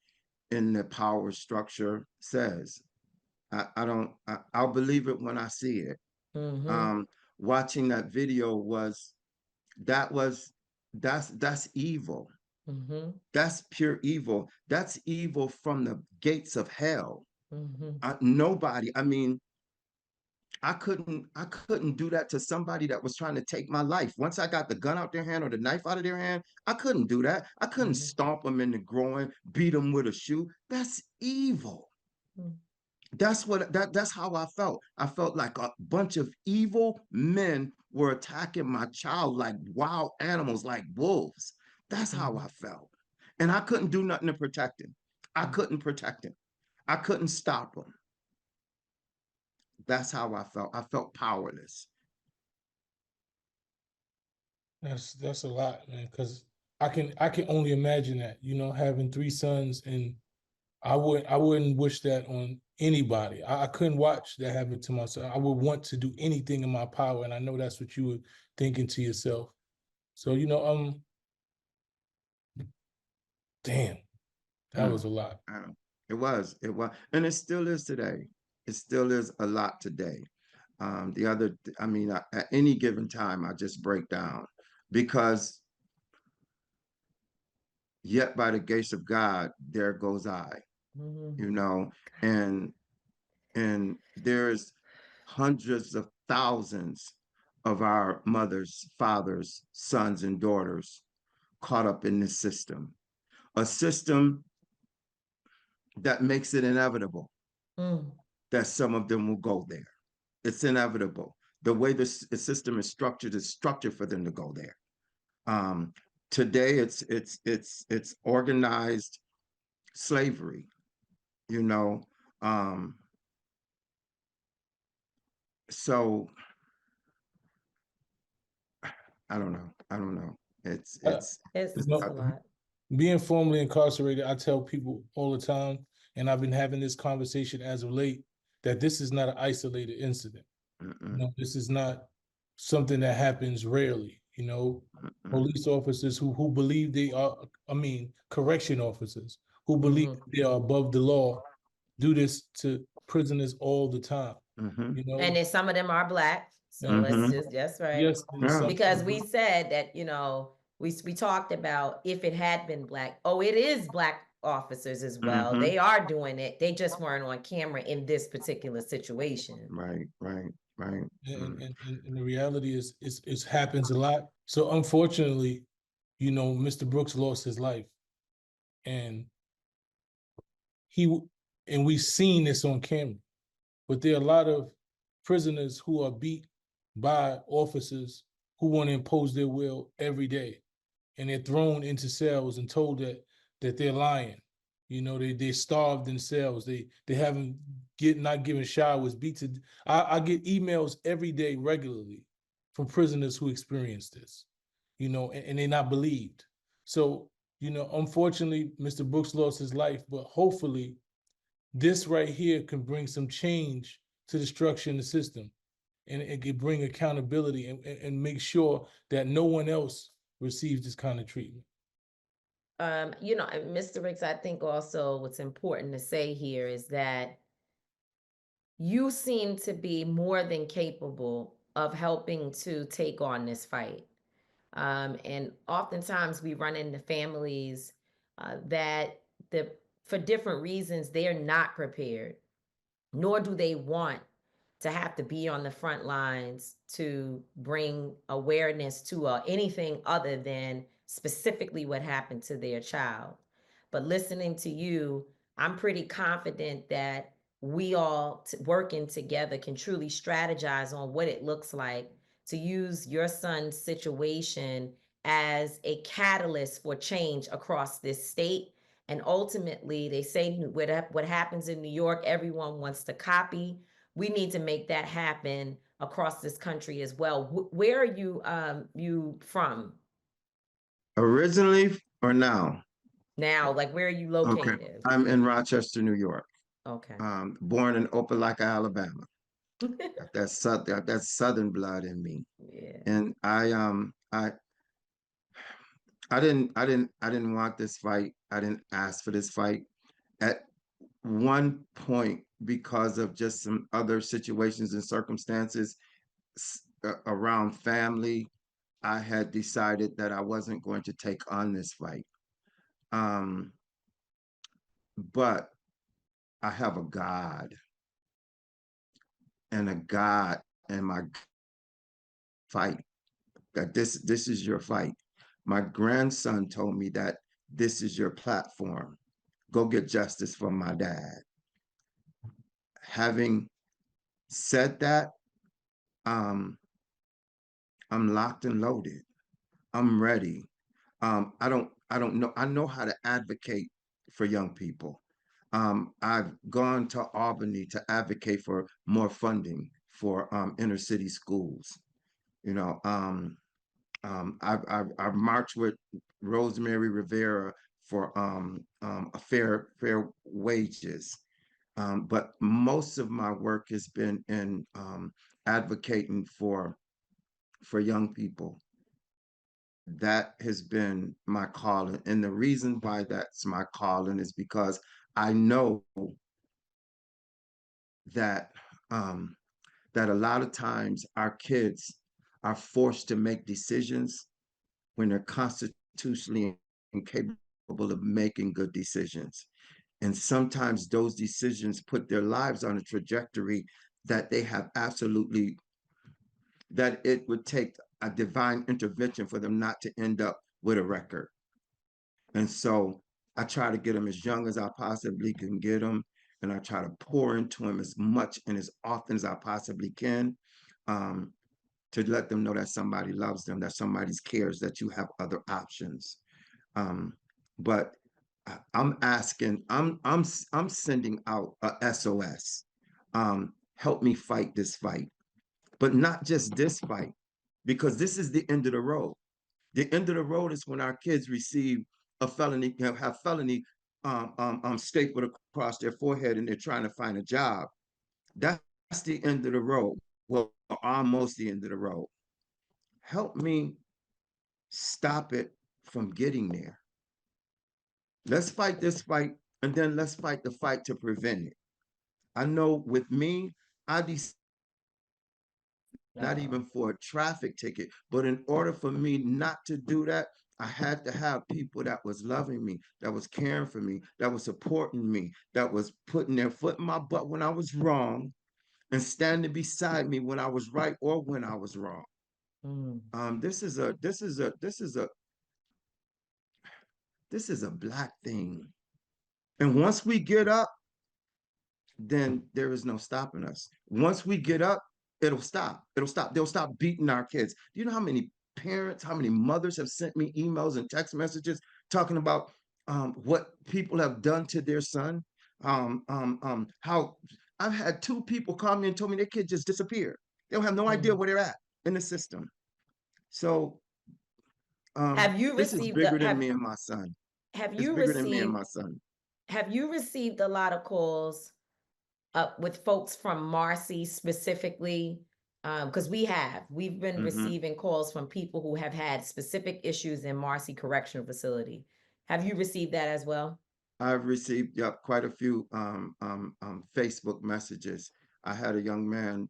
in the power structure says. I don't. I'll believe it when I see it. Mm-hmm. Um, Watching that video that was that's evil. Mm-hmm. That's pure evil. That's evil from the gates of hell. Mm-hmm. Nobody. I mean, I couldn't do that to somebody that was trying to take my life. Once I got the gun out their hand or the knife out of their hand, I couldn't do that. I couldn't Mm-hmm. stomp them in the groin, beat them with a shoe. That's evil. That's how I felt. I felt like a bunch of evil men were attacking my child like wild animals, like wolves. That's how Mm-hmm. I felt. And I couldn't do nothing to protect him. I Mm-hmm. couldn't protect him. I couldn't stop him. That's how I felt. I felt powerless. That's a lot, man. Because I can only imagine that, having 3 sons, and I wouldn't wish that on anybody. I couldn't watch that happen to myself. I would want to do anything in my power, and I know that's what you were thinking to yourself. So damn, that Mm. was a lot. It was, and it still is today. It still is a lot today. I mean, at any given time, I just break down because yet by the grace of God, there goes I, Mm-hmm. you know, and there's hundreds of thousands of our mothers, fathers, sons, and daughters caught up in this system, a system that makes it inevitable Mm. that some of them will go there. It's inevitable. The way the system is structured for them to go there. Um, Today, it's organized slavery. You know, um, so I don't know. I don't know. It's Uh, it's It's you it's it's know, a lot. being formerly incarcerated, I tell people all the time, and I've been having this conversation as of late, that this is not an isolated incident. mm-mm, This is not something that happens rarely. mm-mm, Police officers who believe they are, I mean, correction officers who believe Mm-hmm. they are above the law do this to prisoners all the time. mm-hmm, And then some of them are black. So let's mm-hmm. just, that's right. Yes, and Yeah. Because we said that, we talked about, if it had been black, it is black officers as well. Mm-hmm. They are doing it. They just weren't on camera in this particular situation. Right. Right. Right. and, and, and the reality is it happens a lot. So unfortunately, Mr. Brooks lost his life. and we've seen this on camera, but there are a lot of prisoners who are beat by officers who want to impose their will every day, and they're thrown into cells and told that they're lying. You know, they starve themselves. They haven't not given showers, beaten. I get emails every day regularly from prisoners who experience this, you know, and they're not believed. So, you know, unfortunately, Mr. Brooks lost his life, but hopefully this right here can bring some change to the structure in the system, and it can bring accountability and make sure that no one else receives this kind of treatment. You know, Mr. Ricks, I think also what's important to say here is that you seem to be more than capable of helping to take on this fight. And oftentimes we run into families that for different reasons, they're not prepared, nor do they want to have to be on the front lines to bring awareness to anything other than specifically what happened to their child. But listening to you, I'm pretty confident that we all working together can truly strategize on what it looks like to use your son's situation as a catalyst for change across this state. And ultimately, they say what happens in New York, everyone wants to copy. We need to make that happen across this country as well. Where are you from? Originally or now? Now, like where are you Okay. located? I'm in Rochester, New York. Okay. Born in Opelika, Alabama. Got that southern blood in me. Yeah. And I didn't want this fight. I didn't ask for this fight. At one point, because of just some other situations and circumstances around family, I had decided that I wasn't going to take on this fight. Um, but I have a God, and a God in my fight. That this is your fight. My grandson told me that this is your platform. Go get justice for my dad. Having said that, um, I'm locked and loaded. I'm ready. I don't know. I know how to advocate for young people. I've gone to Albany to advocate for more funding for inner city schools. You know, I've marched with Rosemary Rivera for a fair wages. But most of my work has been in advocating for young people. That has been my calling, and the reason why that's my calling is because I know that um, that a lot of times our kids are forced to make decisions when they're constitutionally incapable of making good decisions. And sometimes those decisions put their lives on a trajectory that they have absolutely, that it would take a divine intervention for them not to end up with a record. And so I try to get them as young as I possibly can get them. And I try to pour into them as much and as often as I possibly can, um, to let them know that somebody loves them, that somebody cares, that you have other options. Um, but I'm asking, I'm sending out a SOS. Help me fight this fight, but not just this fight, because this is the end of the road. The end of the road is when our kids receive a felony, have felony stapled across their forehead, and they're trying to find a job. That's the end of the road. Well, almost the end of the road. Help me stop it from getting there. Let's fight this fight, and then let's fight the fight to prevent it. I know with me, I decided not even for a traffic ticket, but in order for me not to do that, I had to have people that was loving me, that was caring for me, that was supporting me, that was putting their foot in my butt when I was wrong, and standing beside me when I was right or when I was wrong. Mm. This is a This is a Black thing. And once we get up, then there is no stopping us. Once we get up, it'll stop. It'll stop. They'll stop beating our kids. Do you know how many parents, how many mothers have sent me emails and text messages talking about what people have done to their son? How I've had 2 people call me and told me their kid just disappeared. They don't have no idea Mm. where they're at in the system. So Have you this is received the bigger than me and my son. have It's you bigger than me and received my son. have you received a lot of calls with folks from Marcy specifically? Because we've been Hmm. receiving calls from people who have had specific issues in Marcy Correctional Facility. Have you received that as well? I've received, yep, quite a few Facebook messages. I had a young man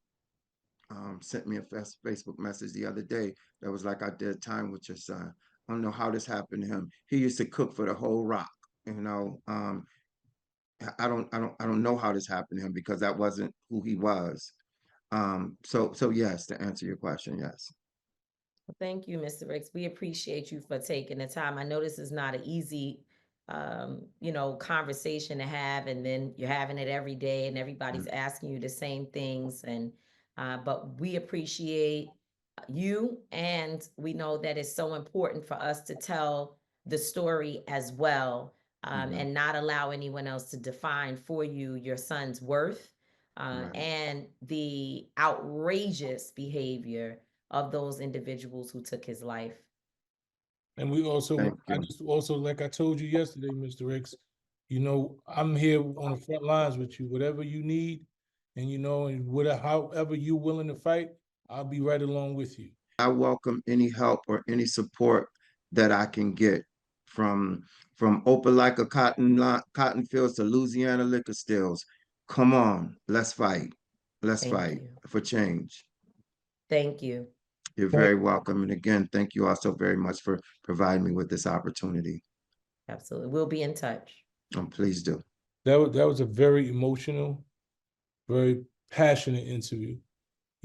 sent me a Facebook message the other day that was like, "I did time with your son. I don't know how this happened to him. He used to cook for the whole rock. You know, I don't know how this happened to him because that wasn't who he was." So yes, to answer your question, yes. Well, thank you, Mr. Ricks. We appreciate you for taking the time. I know this is not an easy, conversation to have, and then you're having it every day, and everybody's Mm. asking you the same things. And but we appreciate you, and we know that it's so important for us to tell the story as well, Mhm. and not allow anyone else to define for you your son's worth, Right. and the outrageous behavior of those individuals who took his life. And we also, Thank I you. just also, like I told you yesterday, Mr. X, I'm here on the front lines with you. Whatever you need, and whatever, however you're willing to fight, I'll be right along with you. I welcome any help or any support that I can get from Opelika cotton fields to Louisiana liquor stills. Come on, let's fight. Let's Thank fight you. for change. Thank you. You're very welcome. And again, thank you also very much for providing me with this opportunity. Absolutely. We'll be in touch. Please do. That was a very emotional, very passionate interview.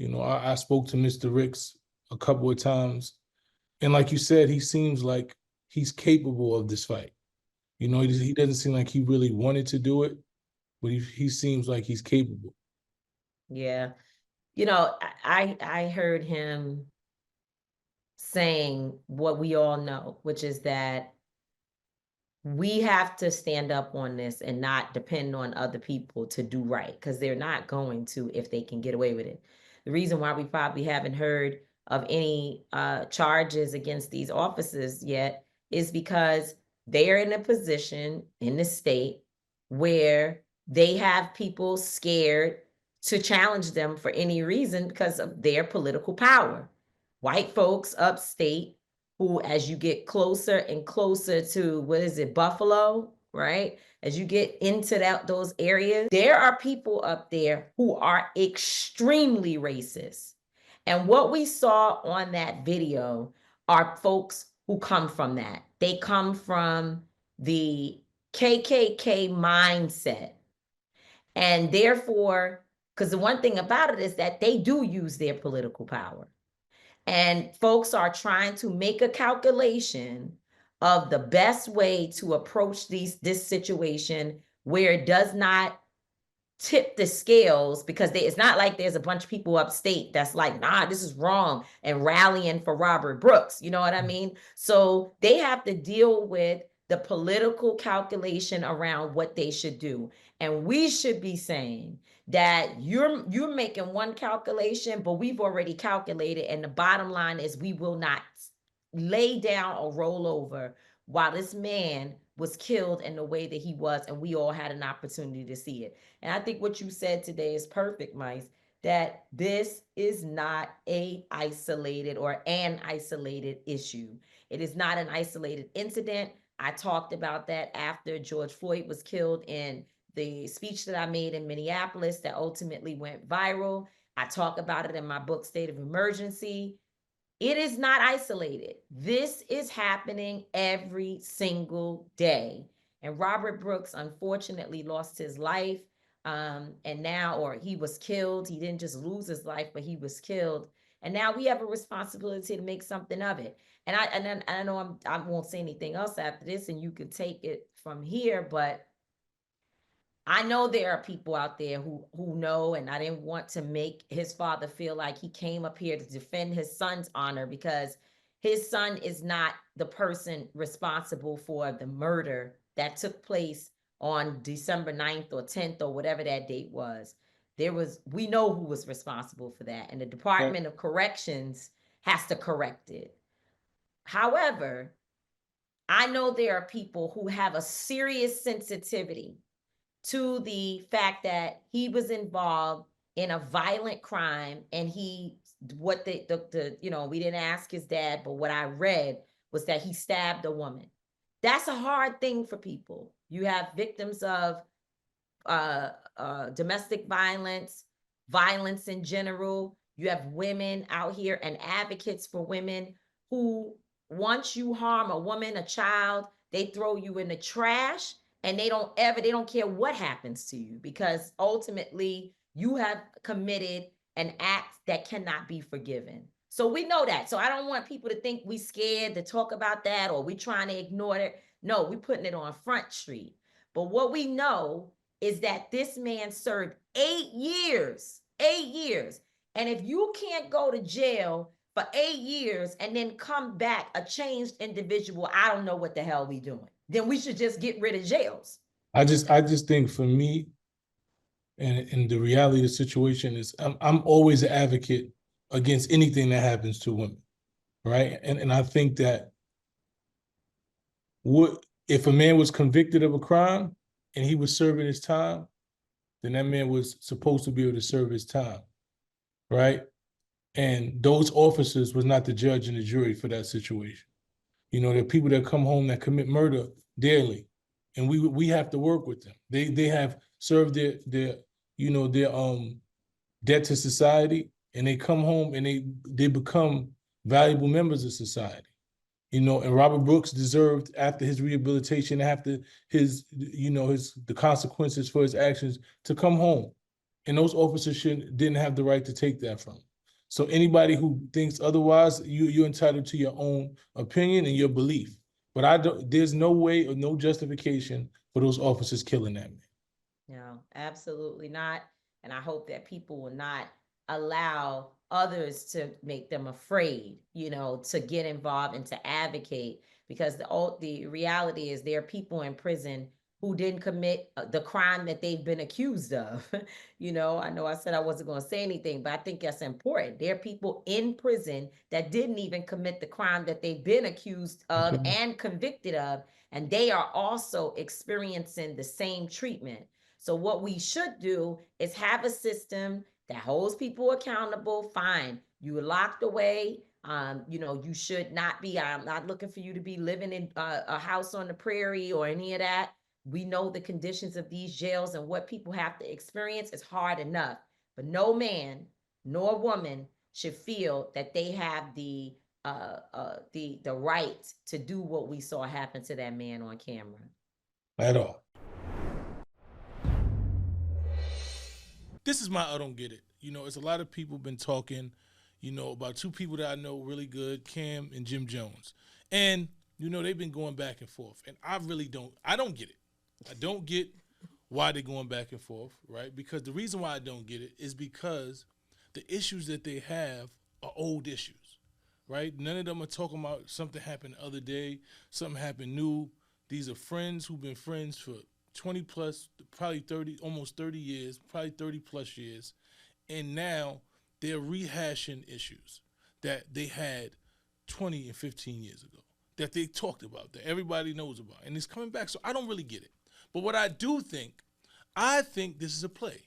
I spoke to Mr. Ricks a couple of times, and like you said, he seems like he's capable of this fight. He doesn't seem like he really wanted to do it, but he seems like he's capable. Yeah. I heard him saying what we all know, which is that we have to stand up on this and not depend on other people to do right, because they're not going to if they can get away with it. The reason why we probably haven't heard of any charges against these officers yet is because they're in a position in the state where they have people scared to challenge them for any reason because of their political power. White folks upstate who, as you get closer and closer to, what is it, Buffalo, right? As you get into those areas, there are people up there who are extremely racist. And what we saw on that video are folks who come from that. They come from the KKK mindset. And therefore, because the one thing about it is that they do use their political power. And folks are trying to make a calculation of the best way to approach this situation where it does not tip the scales, because it's not like there's a bunch of people upstate that's like, nah, this is wrong, and rallying for Robert Brooks. You know what I mean? So they have to deal with the political calculation around what they should do. And we should be saying that you're making one calculation, but we've already calculated. And the bottom line is we will not lay down or roll over while this man was killed in the way that he was, and we all had an opportunity to see it. And I think what you said today is perfect, Mice, that this is not an isolated issue. It is not an isolated incident. I talked about that after George Floyd was killed in the speech that I made in Minneapolis that ultimately went viral. I talk about it in my book, State of Emergency. It is not isolated. This is happening every single day. And Robert Brooks unfortunately lost his life. And now, or he was killed. He didn't just lose his life, but he was killed. And now we have a responsibility to make something of it. And I know I won't say anything else after this, and you can take it from here, but I know there are people out there who know, and I didn't want to make his father feel like he came up here to defend his son's honor, because his son is not the person responsible for the murder that took place on December 9th or 10th or whatever that date was. We know who was responsible for that, and the Department of Corrections has to correct it. However, I know there are people who have a serious sensitivity to the fact that he was involved in a violent crime, and we didn't ask his dad, but what I read was that he stabbed a woman. That's a hard thing for people. You have victims of domestic violence in general. You have women out here and advocates for women who, once you harm a woman, a child, they throw you in the trash, and they don't care what happens to you, because ultimately you have committed an act that cannot be forgiven. So we know that. So I don't want people to think we scared to talk about that, or we trying to ignore it. No, we putting it on Front Street. But what we know is that this man served 8 years. 8 years. And if you can't go to jail for 8 years and then come back a changed individual, I don't know what the hell we doing. Then we should just get rid of jails. I just think, for me, and the reality of the situation is, I'm always an advocate against anything that happens to women, right? And I think that if a man was convicted of a crime and he was serving his time, then that man was supposed to be able to serve his time, right? And those officers was not the judge and the jury for that situation. There are people that come home that commit murder daily, and we have to work with them. They have served their debt to society, and they come home and they become valuable members of society. And Robert Brooks deserved, after his rehabilitation, after the consequences for his actions, to come home. And those officers didn't have the right to take that from him. So anybody who thinks otherwise, you're entitled to your own opinion and your belief. But there's no way or no justification for those officers killing that man. No, absolutely not. And I hope that people will not allow others to make them afraid, to get involved and to advocate, because the reality is there are people in prison who didn't commit the crime that they've been accused of. I know I said I wasn't going to say anything, but I think that's important. There are people in prison that didn't even commit the crime that they've been accused of and convicted of, and they are also experiencing the same treatment. So what we should do is have a system that holds people accountable. Fine, you were locked away. You should not be. I'm not looking for you to be living in a house on the prairie or any of that. We know the conditions of these jails and what people have to experience is hard enough. But no man nor woman should feel that they have the right to do what we saw happen to that man on camera. At all. This is my I don't get it. It's a lot of people been talking, about two people that I know really good, Cam and Jim Jones. And, they've been going back and forth. And I don't get it. I don't get why they're going back and forth, right? Because the reason why I don't get it is because the issues that they have are old issues, right? None of them are talking about something happened the other day, something happened new. These are friends who've been friends for 20 plus, probably 30, almost 30 years, probably 30 plus years. And now they're rehashing issues that they had 20 and 15 years ago, that they talked about, that everybody knows about. And it's coming back. So I don't really get it. But what I do think, this is a play,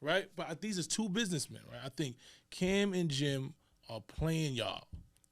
right? But these are two businessmen, right? I think Cam and Jim are playing y'all.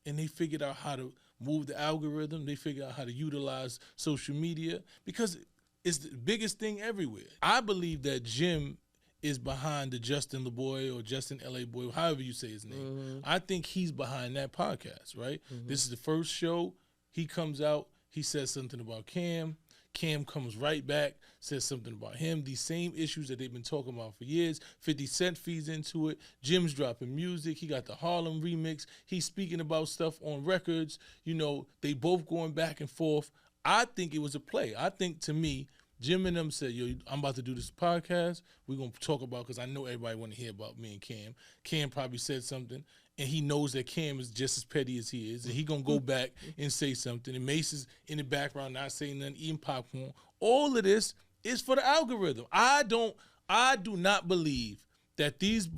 And they figured out how to move the algorithm. They figured out how to utilize social media, because it's the biggest thing everywhere. I believe that Jim is behind the Justin LaBoy or Justin L.A. Boy, however you say his name. Mm-hmm. I think he's behind that podcast, right? Mm-hmm. This is the first show. He comes out. He says something about Cam. Cam comes right back, says something about him. These same issues that they've been talking about for years. 50 Cent feeds into it. Jim's dropping music. He got the Harlem remix. He's speaking about stuff on records. You know, they both going back and forth. I think it was a play. I think, to me, Jim and them said, yo, I'm about to do this podcast. We're going to talk about, because I know everybody want to hear about me and Cam. Cam probably said something, and he knows that Cam is just as petty as he is, and he going to go back and say something. And Mace is in the background not saying nothing, eating popcorn. All of this is for the algorithm. I do not believe that these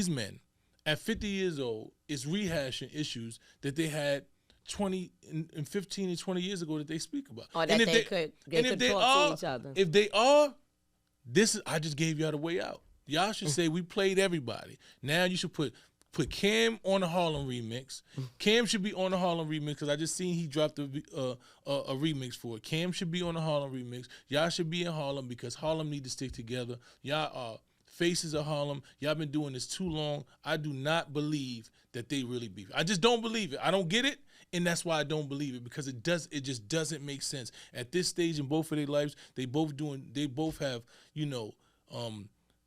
men at 50 years old is rehashing issues that they had 20 and 15 and 20 years ago that they speak about. Or that they could talk to each other. If they are, I just gave y'all the way out. Y'all should say we played everybody. Now you should put Cam on the Harlem remix. Cam should be on the Harlem remix because I just seen he dropped a remix for it. Cam should be on the Harlem remix. Y'all should be in Harlem because Harlem need to stick together. Y'all are faces of Harlem. Y'all been doing this too long. I do not believe that they really beef. I just don't believe it. I don't get it. And that's why I don't believe it, because it just doesn't make sense. At this stage in both of their lives, they both have,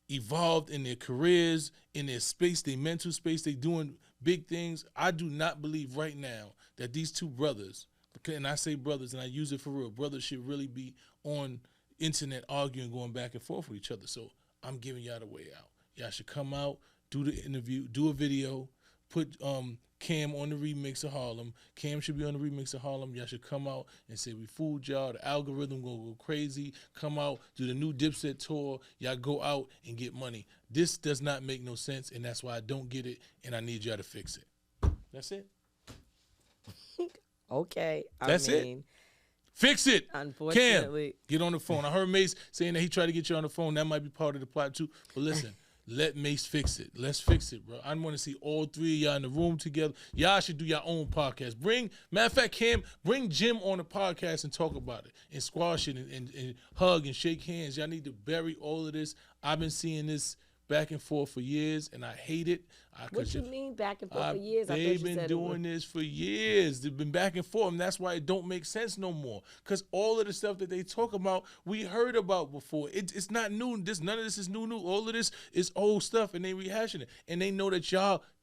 evolved in their careers, in their space, their mental space. They doing big things. I do not believe right now that these two brothers, and I say brothers and I use it for real, brothers should really be on internet arguing, going back and forth with each other. So I'm giving y'all the way out. Y'all should come out, do the interview, do a video, put Cam on the remix of Harlem. Cam should be on the remix of Harlem. Y'all should come out and say we fooled y'all. The algorithm gonna go crazy. Come out, do the new Dipset tour. Y'all go out and get money. This does not make no sense, and that's why I don't get it, and I need y'all to fix it. That's it. Okay. That's it. Fix it. Unfortunately. Cam, get on the phone. I heard Mace saying that he tried to get you on the phone. That might be part of the plot too. But listen. Let Mace fix it. Let's fix it, bro. I want to see all three of y'all in the room together. Y'all should do your own podcast. Matter of fact, Cam, bring Jim on the podcast and talk about it and squash it and hug and shake hands. Y'all need to bury all of this. I've been seeing this back and forth for years, and I hate it. What you mean back and forth for years? They've been doing this for years. They've been back and forth, and that's why it don't make sense no more. Because all of the stuff that they talk about, we heard about before. It's not new. None of this is new. All of this is old stuff, and they rehashing it. And they know that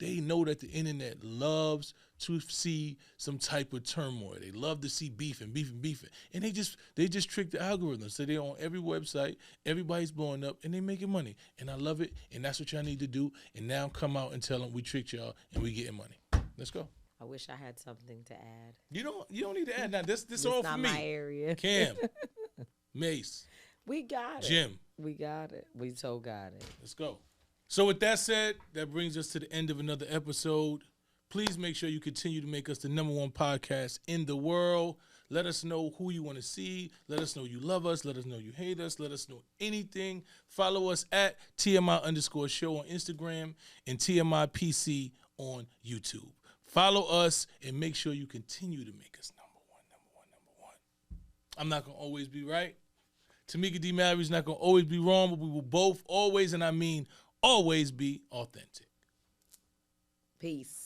the internet loves to see some type of turmoil. They love to see beefing. And they just trick the algorithm. So they're on every website, everybody's blowing up, and they making money. And I love it, and that's what y'all need to do. And now come out and tell them we tricked y'all and we getting money. Let's go. I wish I had something to add. You don't need to add now. This all for me. Not my area. Cam, Mace. We got it. Jim. We got it. We so got it. Let's go. So with that said, that brings us to the end of another episode. Please make sure you continue to make us the #1 podcast in the world. Let us know who you want to see. Let us know you love us. Let us know you hate us. Let us know anything. Follow us at TMI_show on Instagram and TMI PC on YouTube. Follow us and make sure you continue to make us #1. I'm not going to always be right. Tamika D. Mallory's not going to always be wrong, but we will both always, and I mean always, be authentic. Peace.